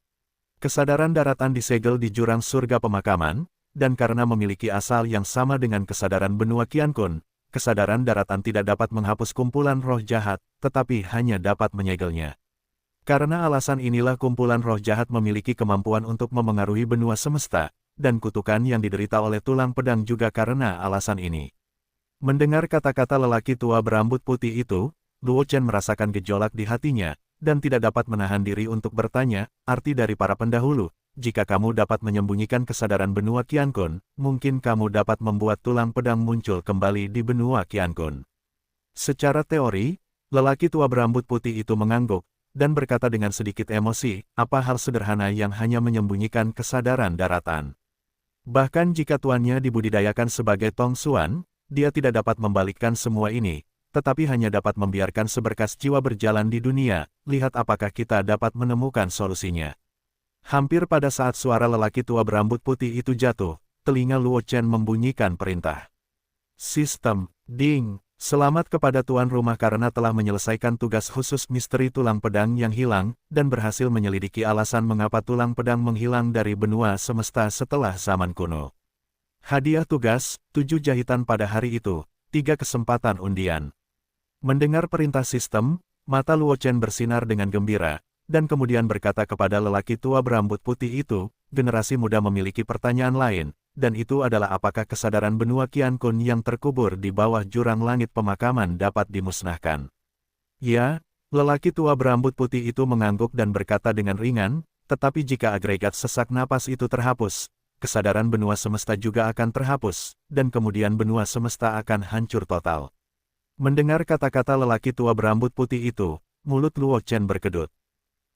Kesadaran daratan disegel di jurang surga pemakaman, dan karena memiliki asal yang sama dengan kesadaran benua Qiankun, kesadaran daratan tidak dapat menghapus kumpulan roh jahat, tetapi hanya dapat menyegelnya. Karena alasan inilah kumpulan roh jahat memiliki kemampuan untuk memengaruhi benua semesta, dan kutukan yang diderita oleh tulang pedang juga karena alasan ini. Mendengar kata-kata lelaki tua berambut putih itu, Luo Chen merasakan gejolak di hatinya, dan tidak dapat menahan diri untuk bertanya, arti dari para pendahulu, jika kamu dapat menyembunyikan kesadaran benua Qiankun, mungkin kamu dapat membuat tulang pedang muncul kembali di benua Qiankun. Secara teori, lelaki tua berambut putih itu mengangguk, dan berkata dengan sedikit emosi, apa hal sederhana yang hanya menyembunyikan kesadaran daratan. Bahkan jika tuannya dibudidayakan sebagai Tong Xuan, dia tidak dapat membalikkan semua ini, tetapi hanya dapat membiarkan seberkas jiwa berjalan di dunia, lihat apakah kita dapat menemukan solusinya. Hampir pada saat suara lelaki tua berambut putih itu jatuh, telinga Luo Chen membunyikan perintah. Sistem, ding, selamat kepada tuan rumah karena telah menyelesaikan tugas khusus misteri tulang pedang yang hilang, dan berhasil menyelidiki alasan mengapa tulang pedang menghilang dari benua semesta setelah zaman kuno. Hadiah tugas, 7 jahitan pada hari itu, 3 kesempatan undian. Mendengar perintah sistem, mata Luo Chen bersinar dengan gembira, dan kemudian berkata kepada lelaki tua berambut putih itu, generasi muda memiliki pertanyaan lain, dan itu adalah apakah kesadaran benua Qiankun yang terkubur di bawah jurang langit pemakaman dapat dimusnahkan. Ya, lelaki tua berambut putih itu mengangguk dan berkata dengan ringan, tetapi jika agregat sesak napas itu terhapus, kesadaran benua semesta juga akan terhapus, dan kemudian benua semesta akan hancur total. Mendengar kata-kata lelaki tua berambut putih itu, mulut Luo Chen berkedut.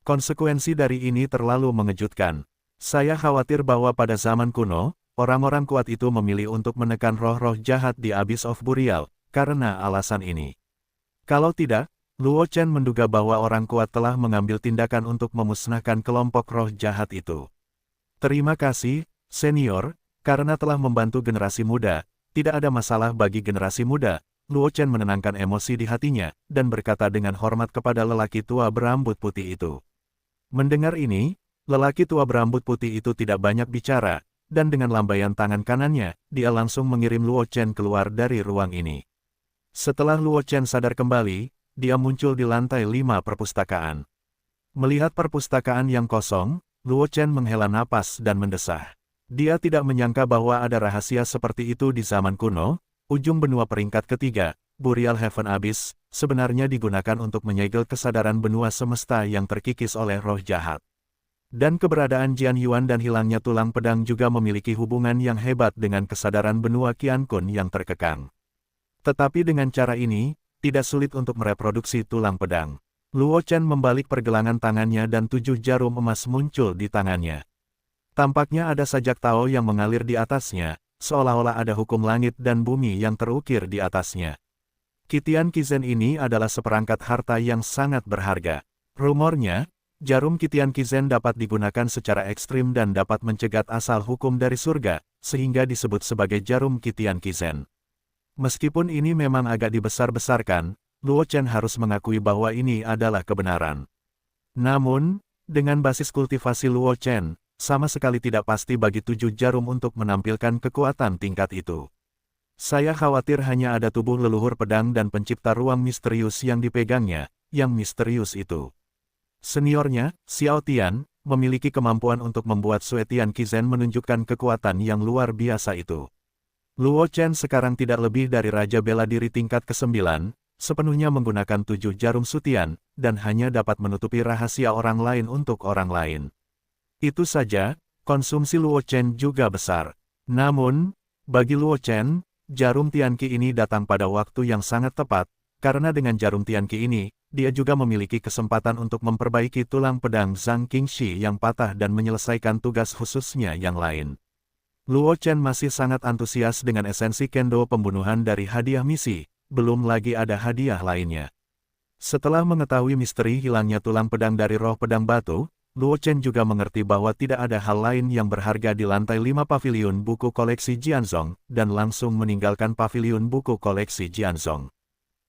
Konsekuensi dari ini terlalu mengejutkan. Saya khawatir bahwa pada zaman kuno, orang-orang kuat itu memilih untuk menekan roh-roh jahat di Abyss of Burial, karena alasan ini. Kalau tidak, Luo Chen menduga bahwa orang kuat telah mengambil tindakan untuk memusnahkan kelompok roh jahat itu. Terima kasih, senior, karena telah membantu generasi muda. Tidak ada masalah bagi generasi muda. Luo Chen menenangkan emosi di hatinya, dan berkata dengan hormat kepada lelaki tua berambut putih itu. Mendengar ini, lelaki tua berambut putih itu tidak banyak bicara, dan dengan lambaian tangan kanannya, dia langsung mengirim Luo Chen keluar dari ruang ini. Setelah Luo Chen sadar kembali, dia muncul di lantai 5 perpustakaan. Melihat perpustakaan yang kosong, Luo Chen menghela napas dan mendesah. Dia tidak menyangka bahwa ada rahasia seperti itu di zaman kuno. Ujung benua peringkat ketiga, Burial Heaven Abyss, sebenarnya digunakan untuk menyegel kesadaran benua semesta yang terkikis oleh roh jahat. Dan keberadaan Jian Yuan dan hilangnya tulang pedang juga memiliki hubungan yang hebat dengan kesadaran benua Qiankun yang terkekang. Tetapi dengan cara ini, tidak sulit untuk mereproduksi tulang pedang. Luo Chen membalik pergelangan tangannya dan 7 jarum emas muncul di tangannya. Tampaknya ada sajak Tao yang mengalir di atasnya, seolah-olah ada hukum langit dan bumi yang terukir di atasnya. Qitian Qizhen ini adalah seperangkat harta yang sangat berharga. Rumornya, jarum Qitian Qizhen dapat digunakan secara ekstrim dan dapat mencegat asal hukum dari surga, sehingga disebut sebagai jarum Qitian Qizhen. Meskipun ini memang agak dibesar-besarkan, Luo Chen harus mengakui bahwa ini adalah kebenaran. Namun, dengan basis kultivasi Luo Chen, sama sekali tidak pasti bagi 7 jarum untuk menampilkan kekuatan tingkat itu. Saya khawatir hanya ada tubuh leluhur pedang dan pencipta ruang misterius yang dipegangnya, yang misterius itu. Seniornya, Xiao Tian, memiliki kemampuan untuk membuat Suetian Qizhen menunjukkan kekuatan yang luar biasa itu. Luo Chen sekarang tidak lebih dari Raja Bela Diri tingkat ke-9, sepenuhnya menggunakan 7 jarum sutian, dan hanya dapat menutupi rahasia orang lain untuk orang lain. Itu saja, konsumsi Luo Chen juga besar. Namun, bagi Luo Chen, jarum Tianqi ini datang pada waktu yang sangat tepat, karena dengan jarum Tianqi ini, dia juga memiliki kesempatan untuk memperbaiki tulang pedang Zhang Qingxi yang patah dan menyelesaikan tugas khususnya yang lain. Luo Chen masih sangat antusias dengan esensi kendo pembunuhan dari hadiah misi, belum lagi ada hadiah lainnya. Setelah mengetahui misteri hilangnya tulang pedang dari roh pedang batu, Luo Chen juga mengerti bahwa tidak ada hal lain yang berharga di lantai 5 paviliun buku koleksi Jianzong, dan langsung meninggalkan paviliun buku koleksi Jianzong.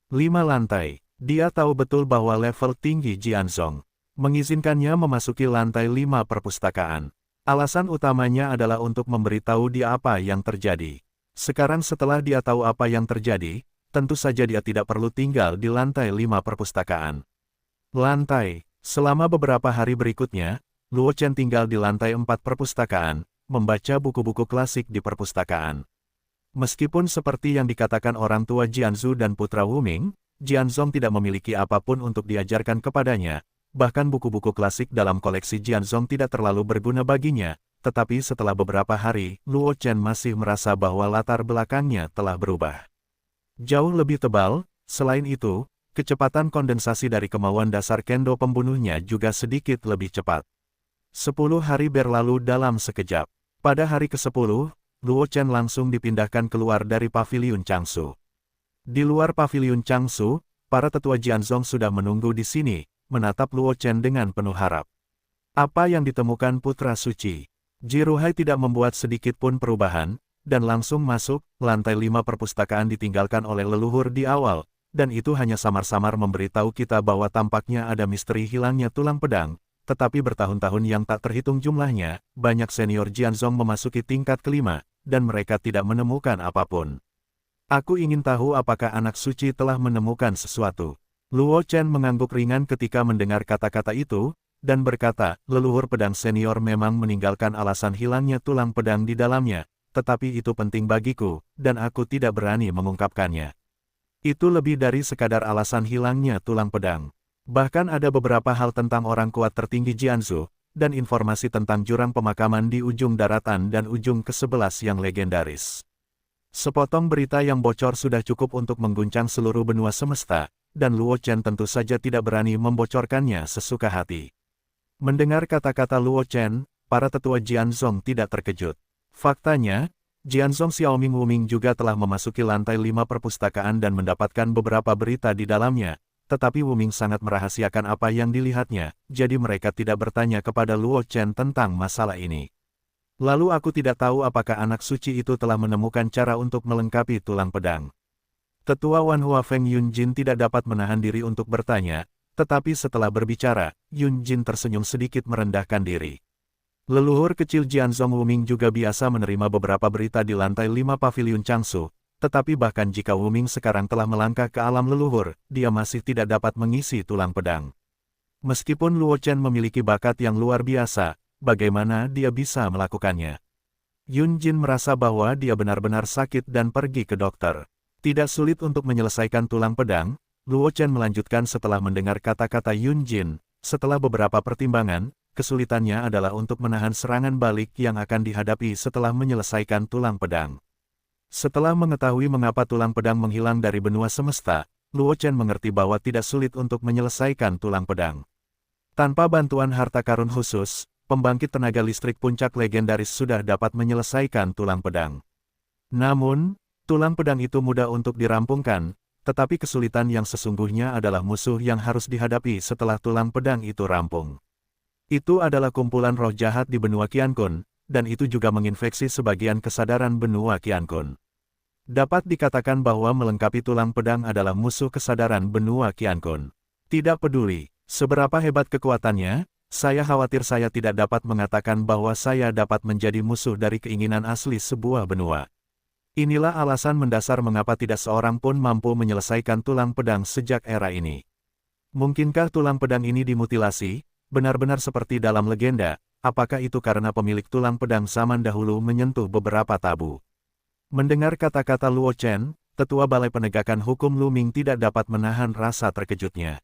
5 lantai, dia tahu betul bahwa level tinggi Jianzong mengizinkannya memasuki lantai 5 perpustakaan. Alasan utamanya adalah untuk memberitahu dia apa yang terjadi. Sekarang setelah dia tahu apa yang terjadi, tentu saja dia tidak perlu tinggal di lantai 5 perpustakaan. Selama beberapa hari berikutnya, Luo Chen tinggal di lantai 4 perpustakaan, membaca buku-buku klasik di perpustakaan. Meskipun seperti yang dikatakan orang tua Jianzhu dan putra Wuming, Jianzong tidak memiliki apapun untuk diajarkan kepadanya, bahkan buku-buku klasik dalam koleksi Jianzong tidak terlalu berguna baginya, tetapi setelah beberapa hari, Luo Chen masih merasa bahwa latar belakangnya telah berubah. Jauh lebih tebal, selain itu, kecepatan kondensasi dari kemauan dasar kendo pembunuhnya juga sedikit lebih cepat. 10 hari berlalu dalam sekejap. Pada hari ke-10, Luo Chen langsung dipindahkan keluar dari paviliun Changshu. Di luar paviliun Changshu, para tetua Jianzong sudah menunggu di sini, menatap Luo Chen dengan penuh harap. Apa yang ditemukan Putra Suci? Jiruhai tidak membuat sedikit pun perubahan, dan langsung masuk. Lantai 5 perpustakaan ditinggalkan oleh leluhur di awal, dan itu hanya samar-samar memberitahu kita bahwa tampaknya ada misteri hilangnya tulang pedang. Tetapi bertahun-tahun yang tak terhitung jumlahnya, banyak senior Jianzong memasuki tingkat kelima, dan mereka tidak menemukan apapun. Aku ingin tahu apakah anak suci telah menemukan sesuatu. Luo Chen mengangguk ringan ketika mendengar kata-kata itu, dan berkata, leluhur pedang senior memang meninggalkan alasan hilangnya tulang pedang di dalamnya, tetapi itu penting bagiku, dan aku tidak berani mengungkapkannya. Itu lebih dari sekadar alasan hilangnya tulang pedang. Bahkan ada beberapa hal tentang orang kuat tertinggi Jianzhu, dan informasi tentang jurang pemakaman di ujung daratan dan ujung ke-11 yang legendaris. Sepotong berita yang bocor sudah cukup untuk mengguncang seluruh benua semesta, dan Luo Chen tentu saja tidak berani membocorkannya sesuka hati. Mendengar kata-kata Luo Chen, para tetua Jianzong tidak terkejut. Faktanya, Jianzong Xiaoming Wuming juga telah memasuki lantai 5 perpustakaan dan mendapatkan beberapa berita di dalamnya. Tetapi Wuming sangat merahasiakan apa yang dilihatnya, jadi mereka tidak bertanya kepada Luo Chen tentang masalah ini. Lalu aku tidak tahu apakah anak suci itu telah menemukan cara untuk melengkapi tulang pedang. Tetua Wan Hua Feng Yunjin tidak dapat menahan diri untuk bertanya, tetapi setelah berbicara, Yunjin tersenyum sedikit merendahkan diri. Leluhur kecil Jianzong Wuming juga biasa menerima beberapa berita di lantai 5 paviliun Changshu. Tetapi bahkan jika Wuming sekarang telah melangkah ke alam leluhur, dia masih tidak dapat mengisi tulang pedang. Meskipun Luo Chen memiliki bakat yang luar biasa, bagaimana dia bisa melakukannya? Yunjin merasa bahwa dia benar-benar sakit dan pergi ke dokter. Tidak sulit untuk menyelesaikan tulang pedang, Luo Chen melanjutkan setelah mendengar kata-kata Yunjin. Setelah beberapa pertimbangan, kesulitannya adalah untuk menahan serangan balik yang akan dihadapi setelah menyelesaikan tulang pedang. Setelah mengetahui mengapa tulang pedang menghilang dari benua semesta, Luo Chen mengerti bahwa tidak sulit untuk menyelesaikan tulang pedang. Tanpa bantuan harta karun khusus, pembangkit tenaga listrik puncak legendaris sudah dapat menyelesaikan tulang pedang. Namun, tulang pedang itu mudah untuk dirampungkan, tetapi kesulitan yang sesungguhnya adalah musuh yang harus dihadapi setelah tulang pedang itu rampung. Itu adalah kumpulan roh jahat di benua Qiankun, dan itu juga menginfeksi sebagian kesadaran benua Qiankun. Dapat dikatakan bahwa melengkapi tulang pedang adalah musuh kesadaran benua Qiankun. Tidak peduli seberapa hebat kekuatannya, saya khawatir saya tidak dapat mengatakan bahwa saya dapat menjadi musuh dari keinginan asli sebuah benua. Inilah alasan mendasar mengapa tidak seorang pun mampu menyelesaikan tulang pedang sejak era ini. Mungkinkah tulang pedang ini dimutilasi, benar-benar seperti dalam legenda? Apakah itu karena pemilik tulang pedang zaman dahulu menyentuh beberapa tabu? Mendengar kata-kata Luo Chen, tetua Balai Penegakan Hukum Lu Ming tidak dapat menahan rasa terkejutnya.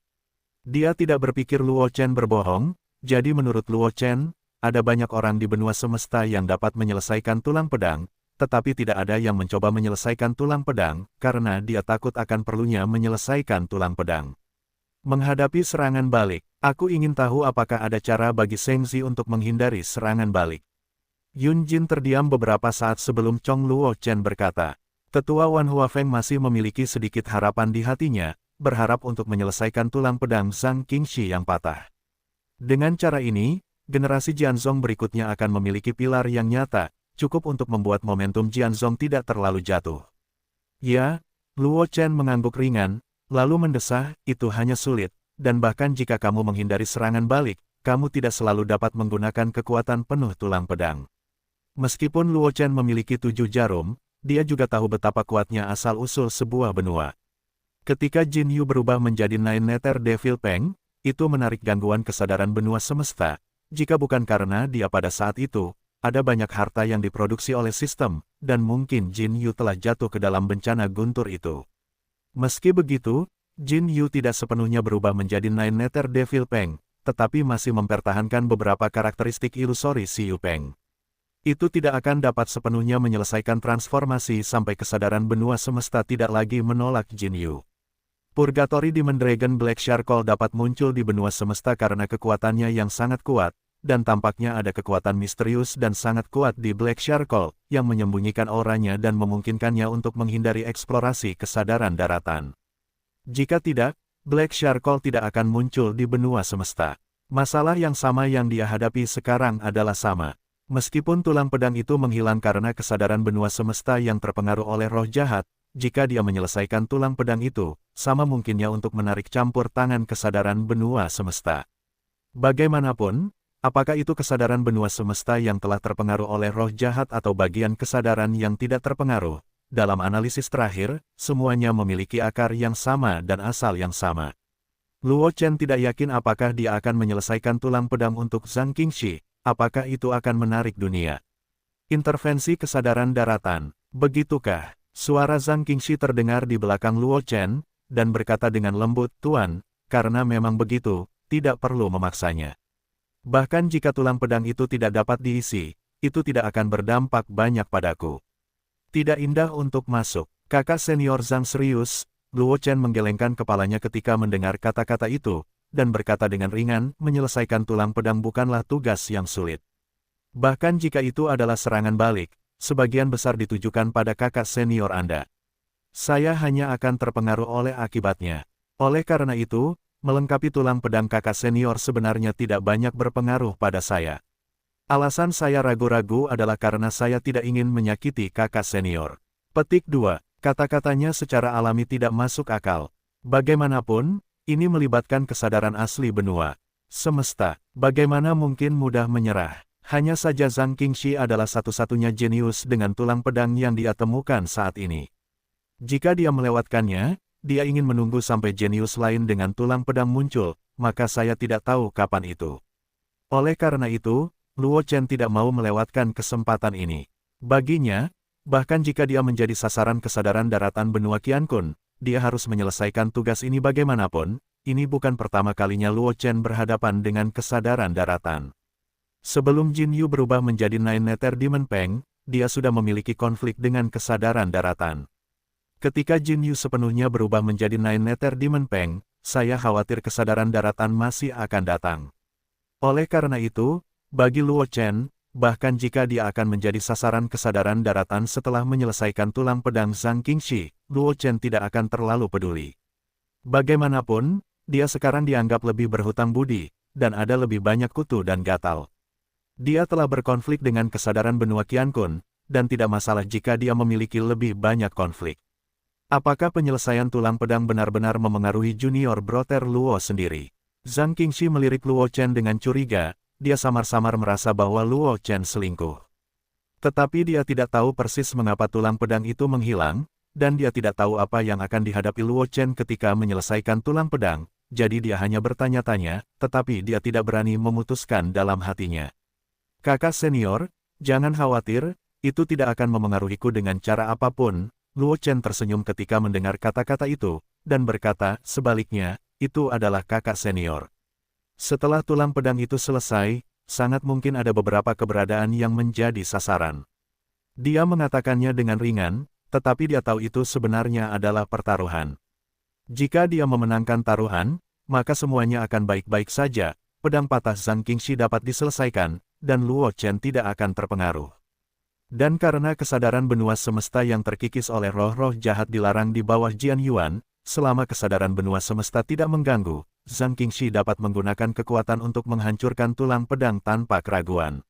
Dia tidak berpikir Luo Chen berbohong, jadi menurut Luo Chen, ada banyak orang di benua semesta yang dapat menyelesaikan tulang pedang, tetapi tidak ada yang mencoba menyelesaikan tulang pedang, karena dia takut akan perlunya menyelesaikan tulang pedang. Menghadapi serangan balik, aku ingin tahu apakah ada cara bagi Sengzi untuk menghindari serangan balik. Yunjin terdiam beberapa saat sebelum Chong Luo Chen berkata. Tetua Wan Hua Feng masih memiliki sedikit harapan di hatinya, berharap untuk menyelesaikan tulang pedang Zhang Qingxi yang patah. Dengan cara ini, generasi Jianzong berikutnya akan memiliki pilar yang nyata, cukup untuk membuat momentum Jianzong tidak terlalu jatuh. Ya, Luo Chen mengangguk ringan, lalu mendesah, itu hanya sulit, dan bahkan jika kamu menghindari serangan balik, kamu tidak selalu dapat menggunakan kekuatan penuh tulang pedang. Meskipun Luo Chen memiliki 7 jarum, dia juga tahu betapa kuatnya asal-usul sebuah benua. Ketika Jin Yu berubah menjadi Nine Nether Devil Peng, itu menarik gangguan kesadaran benua semesta. Jika bukan karena dia pada saat itu, ada banyak harta yang diproduksi oleh sistem, dan mungkin Jin Yu telah jatuh ke dalam bencana guntur itu. Meski begitu, Jin Yu tidak sepenuhnya berubah menjadi Nine Nether Devil Peng, tetapi masih mempertahankan beberapa karakteristik ilusori si Yu Peng. Itu tidak akan dapat sepenuhnya menyelesaikan transformasi sampai kesadaran benua semesta tidak lagi menolak Jin Yu. Purgatory Demon Dragon Black Charcoal dapat muncul di benua semesta karena kekuatannya yang sangat kuat, dan tampaknya ada kekuatan misterius dan sangat kuat di Black Charcoal, yang menyembunyikan auranya dan memungkinkannya untuk menghindari eksplorasi kesadaran daratan. Jika tidak, Black Charcoal tidak akan muncul di benua semesta. Masalah yang sama yang dia hadapi sekarang adalah sama. Meskipun tulang pedang itu menghilang karena kesadaran benua semesta yang terpengaruh oleh roh jahat, jika dia menyelesaikan tulang pedang itu, sama mungkinnya untuk menarik campur tangan kesadaran benua semesta. Bagaimanapun, apakah itu kesadaran benua semesta yang telah terpengaruh oleh roh jahat atau bagian kesadaran yang tidak terpengaruh? Dalam analisis terakhir, semuanya memiliki akar yang sama dan asal yang sama. Luo Chen tidak yakin apakah dia akan menyelesaikan tulang pedang untuk Zhang Qingxi. Apakah itu akan menarik dunia? Intervensi kesadaran daratan. Begitukah? Suara Zhang Qingxi terdengar di belakang Luo Chen, dan berkata dengan lembut, "Tuan, karena memang begitu, tidak perlu memaksanya. Bahkan jika tulang pedang itu tidak dapat diisi, itu tidak akan berdampak banyak padaku." Tidak indah untuk masuk. Kakak senior Zhang serius. Luo Chen menggelengkan kepalanya ketika mendengar kata-kata itu, dan berkata dengan ringan, menyelesaikan tulang pedang bukanlah tugas yang sulit. Bahkan jika itu adalah serangan balik, sebagian besar ditujukan pada kakak senior Anda. Saya hanya akan terpengaruh oleh akibatnya. Oleh karena itu, melengkapi tulang pedang kakak senior sebenarnya tidak banyak berpengaruh pada saya. Alasan saya ragu-ragu adalah karena saya tidak ingin menyakiti kakak senior. Petik 2. Kata-katanya secara alami tidak masuk akal. Bagaimanapun, ini melibatkan kesadaran asli benua semesta. Bagaimana mungkin mudah menyerah? Hanya saja Zhang Qingxi adalah satu-satunya jenius dengan tulang pedang yang dia temukan saat ini. Jika dia melewatkannya, dia ingin menunggu sampai jenius lain dengan tulang pedang muncul, maka saya tidak tahu kapan itu. Oleh karena itu, Luo Chen tidak mau melewatkan kesempatan ini. Baginya, bahkan jika dia menjadi sasaran kesadaran daratan benua Qiankun, dia harus menyelesaikan tugas ini bagaimanapun. Ini bukan pertama kalinya Luo Chen berhadapan dengan kesadaran daratan. Sebelum Jin Yu berubah menjadi Nine Nether Demon Peng, dia sudah memiliki konflik dengan kesadaran daratan. Ketika Jin Yu sepenuhnya berubah menjadi Nine Nether Demon Peng, saya khawatir kesadaran daratan masih akan datang. Oleh karena itu, bagi Luo Chen, bahkan jika dia akan menjadi sasaran kesadaran daratan setelah menyelesaikan tulang pedang Zhang Qingxi, Luo Chen tidak akan terlalu peduli. Bagaimanapun, dia sekarang dianggap lebih berhutang budi, dan ada lebih banyak kutu dan gatal. Dia telah berkonflik dengan kesadaran benua Qiankun, dan tidak masalah jika dia memiliki lebih banyak konflik. Apakah penyelesaian tulang pedang benar-benar memengaruhi junior brother Luo sendiri? Zhang Qingxi melirik Luo Chen dengan curiga, dia samar-samar merasa bahwa Luo Chen selingkuh. Tetapi dia tidak tahu persis mengapa tulang pedang itu menghilang, dan dia tidak tahu apa yang akan dihadapi Luo Chen ketika menyelesaikan tulang pedang, jadi dia hanya bertanya-tanya, tetapi dia tidak berani memutuskan dalam hatinya. Kakak senior, jangan khawatir, itu tidak akan memengaruhiku dengan cara apapun. Luo Chen tersenyum ketika mendengar kata-kata itu, dan berkata, sebaliknya, itu adalah kakak senior. Setelah tulang pedang itu selesai, sangat mungkin ada beberapa keberadaan yang menjadi sasaran. Dia mengatakannya dengan ringan, tetapi dia tahu itu sebenarnya adalah pertaruhan. Jika dia memenangkan taruhan, maka semuanya akan baik-baik saja, pedang patah Zhang Qingxi dapat diselesaikan, dan Luo Chen tidak akan terpengaruh. Dan karena kesadaran benua semesta yang terkikis oleh roh-roh jahat dilarang di bawah Jian Yuan, selama kesadaran benua semesta tidak mengganggu, Zhang Qingxi dapat menggunakan kekuatan untuk menghancurkan tulang pedang tanpa keraguan.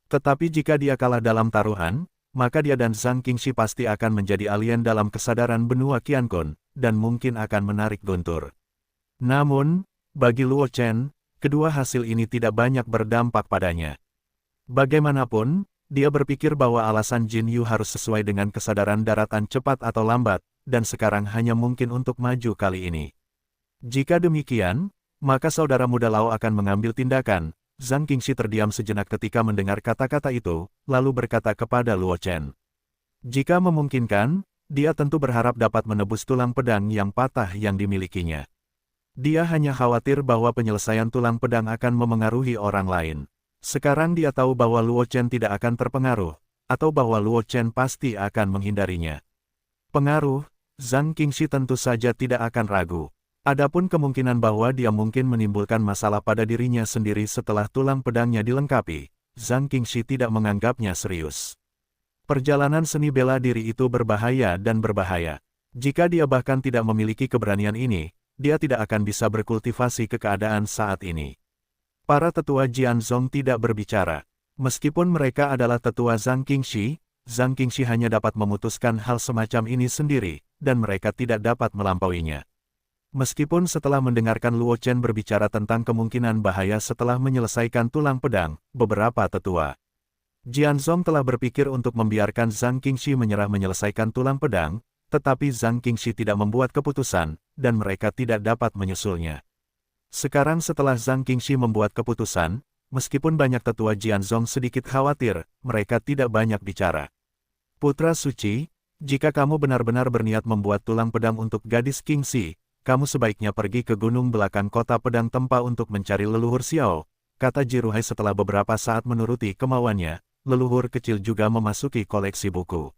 Tetapi jika dia kalah dalam taruhan, maka dia dan Zhang Qingxi pasti akan menjadi alien dalam kesadaran benua Qiankun, dan mungkin akan menarik guntur. Namun, bagi Luo Chen, kedua hasil ini tidak banyak berdampak padanya. Bagaimanapun, dia berpikir bahwa alasan Jin Yu harus sesuai dengan kesadaran daratan cepat atau lambat, dan sekarang hanya mungkin untuk maju kali ini. Jika demikian, maka saudara muda Lao akan mengambil tindakan. Zhang Qingxi terdiam sejenak ketika mendengar kata-kata itu, lalu berkata kepada Luo Chen. Jika memungkinkan, dia tentu berharap dapat menebus tulang pedang yang patah yang dimilikinya. Dia hanya khawatir bahwa penyelesaian tulang pedang akan memengaruhi orang lain. Sekarang dia tahu bahwa Luo Chen tidak akan terpengaruh, atau bahwa Luo Chen pasti akan menghindarinya. Pengaruh, Zhang Qingxi tentu saja tidak akan ragu. Adapun kemungkinan bahwa dia mungkin menimbulkan masalah pada dirinya sendiri setelah tulang pedangnya dilengkapi, Zhang Qingxi tidak menganggapnya serius. Perjalanan seni bela diri itu berbahaya dan berbahaya. Jika dia bahkan tidak memiliki keberanian ini, dia tidak akan bisa berkultivasi ke keadaan saat ini. Para tetua Jianzhong tidak berbicara. Meskipun mereka adalah tetua Zhang Qingxi hanya dapat memutuskan hal semacam ini sendiri, dan mereka tidak dapat melampauinya. Meskipun setelah mendengarkan Luo Chen berbicara tentang kemungkinan bahaya setelah menyelesaikan tulang pedang, beberapa tetua Jianzhong telah berpikir untuk membiarkan Zhang Qingxi menyelesaikan tulang pedang, tetapi Zhang Qingxi tidak membuat keputusan, dan mereka tidak dapat menyusulnya. Sekarang setelah Zhang Qingxi membuat keputusan, meskipun banyak tetua Jianzhong sedikit khawatir, mereka tidak banyak bicara. Putra suci, jika kamu benar-benar berniat membuat tulang pedang untuk gadis Qingxi, kamu sebaiknya pergi ke gunung belakang kota pedang Tempa untuk mencari leluhur Xiao, kata Jiruhai setelah beberapa saat menuruti kemauannya. Leluhur kecil juga memasuki koleksi buku.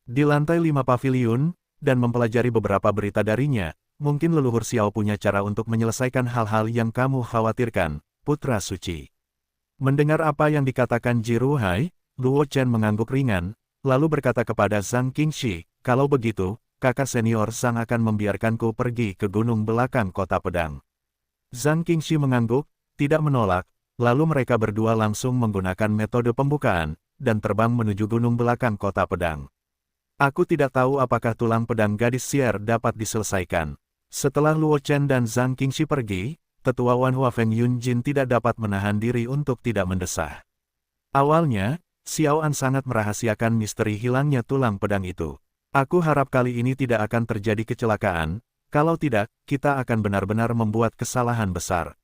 Di lantai 5 paviliun, dan mempelajari beberapa berita darinya, mungkin leluhur Xiao punya cara untuk menyelesaikan hal-hal yang kamu khawatirkan, putra suci. Mendengar apa yang dikatakan Jiruhai, Luo Chen mengangguk ringan, lalu berkata kepada Zhang Qingxi, kalau begitu, kakak senior Zhang akan membiarkanku pergi ke gunung belakang kota pedang. Zhang Qingxi mengangguk, tidak menolak, lalu mereka berdua langsung menggunakan metode pembukaan, dan terbang menuju gunung belakang kota pedang. Aku tidak tahu apakah tulang pedang gadis Xier dapat diselesaikan. Setelah Luo Chen dan Zhang Qingxi pergi, tetua Wan Hua Feng Yunjin tidak dapat menahan diri untuk tidak mendesah. Awalnya, Xiao An sangat merahasiakan misteri hilangnya tulang pedang itu. Aku harap kali ini tidak akan terjadi kecelakaan, kalau tidak, kita akan benar-benar membuat kesalahan besar.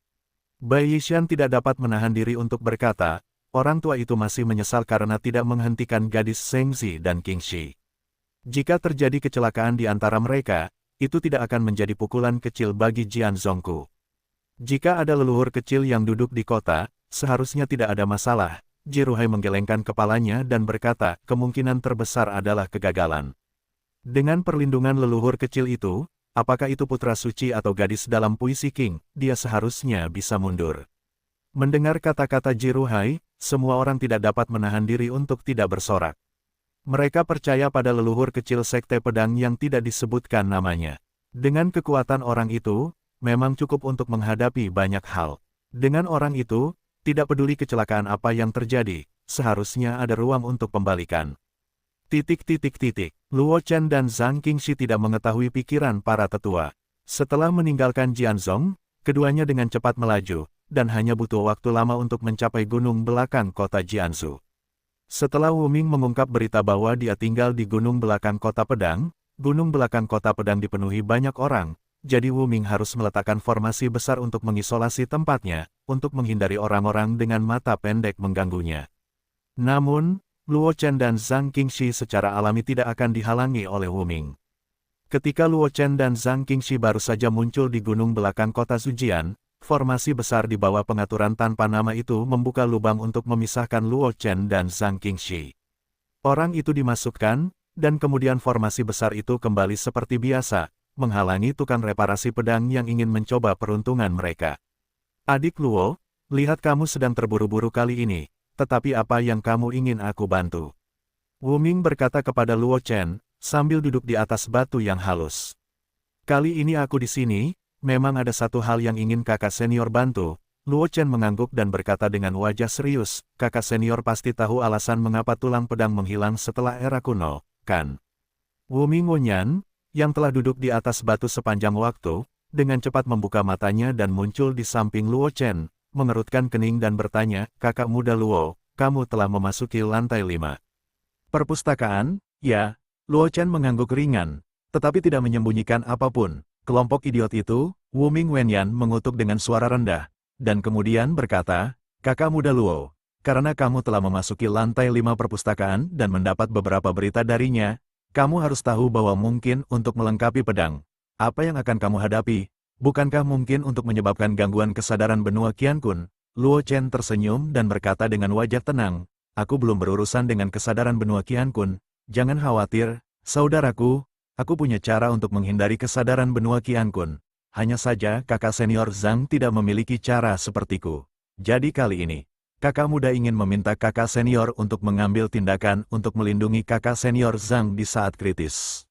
Bai Yishan tidak dapat menahan diri untuk berkata, orang tua itu masih menyesal karena tidak menghentikan gadis Zhengzi dan Qingxi. Jika terjadi kecelakaan di antara mereka, itu tidak akan menjadi pukulan kecil bagi Jianzhongku. Jika ada leluhur kecil yang duduk di kota, seharusnya tidak ada masalah. Jiruhai menggelengkan kepalanya dan berkata, kemungkinan terbesar adalah kegagalan. Dengan perlindungan leluhur kecil itu, apakah itu putra suci atau gadis dalam puisi King, dia seharusnya bisa mundur. Mendengar kata-kata Jiruhai, semua orang tidak dapat menahan diri untuk tidak bersorak. Mereka percaya pada leluhur kecil sekte pedang yang tidak disebutkan namanya. Dengan kekuatan orang itu, memang cukup untuk menghadapi banyak hal. Dengan orang itu, tidak peduli kecelakaan apa yang terjadi, seharusnya ada ruang untuk pembalikan. Luo Chen dan Zhang Qingxi tidak mengetahui pikiran para tetua. Setelah meninggalkan Jianzhong, keduanya dengan cepat melaju, dan hanya butuh waktu lama untuk mencapai gunung belakang kota Jianzhou. Setelah Wu Ming mengungkap berita bahwa dia tinggal di gunung belakang kota pedang, gunung belakang kota pedang dipenuhi banyak orang, jadi Wu Ming harus meletakkan formasi besar untuk mengisolasi tempatnya, untuk menghindari orang-orang dengan mata pendek mengganggunya. Namun, Luo Chen dan Zhang Qingxi secara alami tidak akan dihalangi oleh Wu Ming. Ketika Luo Chen dan Zhang Qingxi baru saja muncul di gunung belakang kota Zujian, formasi besar di bawah pengaturan tanpa nama itu membuka lubang untuk memisahkan Luo Chen dan Zhang Qingxi. Orang itu dimasukkan, dan kemudian formasi besar itu kembali seperti biasa, menghalangi tukang reparasi pedang yang ingin mencoba peruntungan mereka. Adik Luo, lihat kamu sedang terburu-buru kali ini. Tetapi apa yang kamu ingin aku bantu? Wu Ming berkata kepada Luo Chen, sambil duduk di atas batu yang halus. Kali ini aku di sini, memang ada satu hal yang ingin kakak senior bantu. Luo Chen mengangguk dan berkata dengan wajah serius, kakak senior pasti tahu alasan mengapa tulang pedang menghilang setelah era kuno, kan? Wu Ming Wonyan, yang telah duduk di atas batu sepanjang waktu, dengan cepat membuka matanya dan muncul di samping Luo Chen, mengerutkan kening dan bertanya, "Kakak muda Luo, kamu telah memasuki lantai 5. Perpustakaan?" "Ya." Luo Chen mengangguk ringan, tetapi tidak menyembunyikan apapun. Kelompok idiot itu, Wu Ming Wenyan mengutuk dengan suara rendah, dan kemudian berkata, "Kakak muda Luo, karena kamu telah memasuki lantai 5 perpustakaan dan mendapat beberapa berita darinya, kamu harus tahu bahwa mungkin untuk melengkapi pedang. Apa yang akan kamu hadapi? Bukankah mungkin untuk menyebabkan gangguan kesadaran benua Qiankun?" Luo Chen tersenyum dan berkata dengan wajah tenang, "Aku belum berurusan dengan kesadaran benua Qiankun. Jangan khawatir, saudaraku, aku punya cara untuk menghindari kesadaran benua Qiankun. Hanya saja kakak senior Zhang tidak memiliki cara sepertiku. Jadi kali ini, kakak muda ingin meminta kakak senior untuk mengambil tindakan untuk melindungi kakak senior Zhang di saat kritis."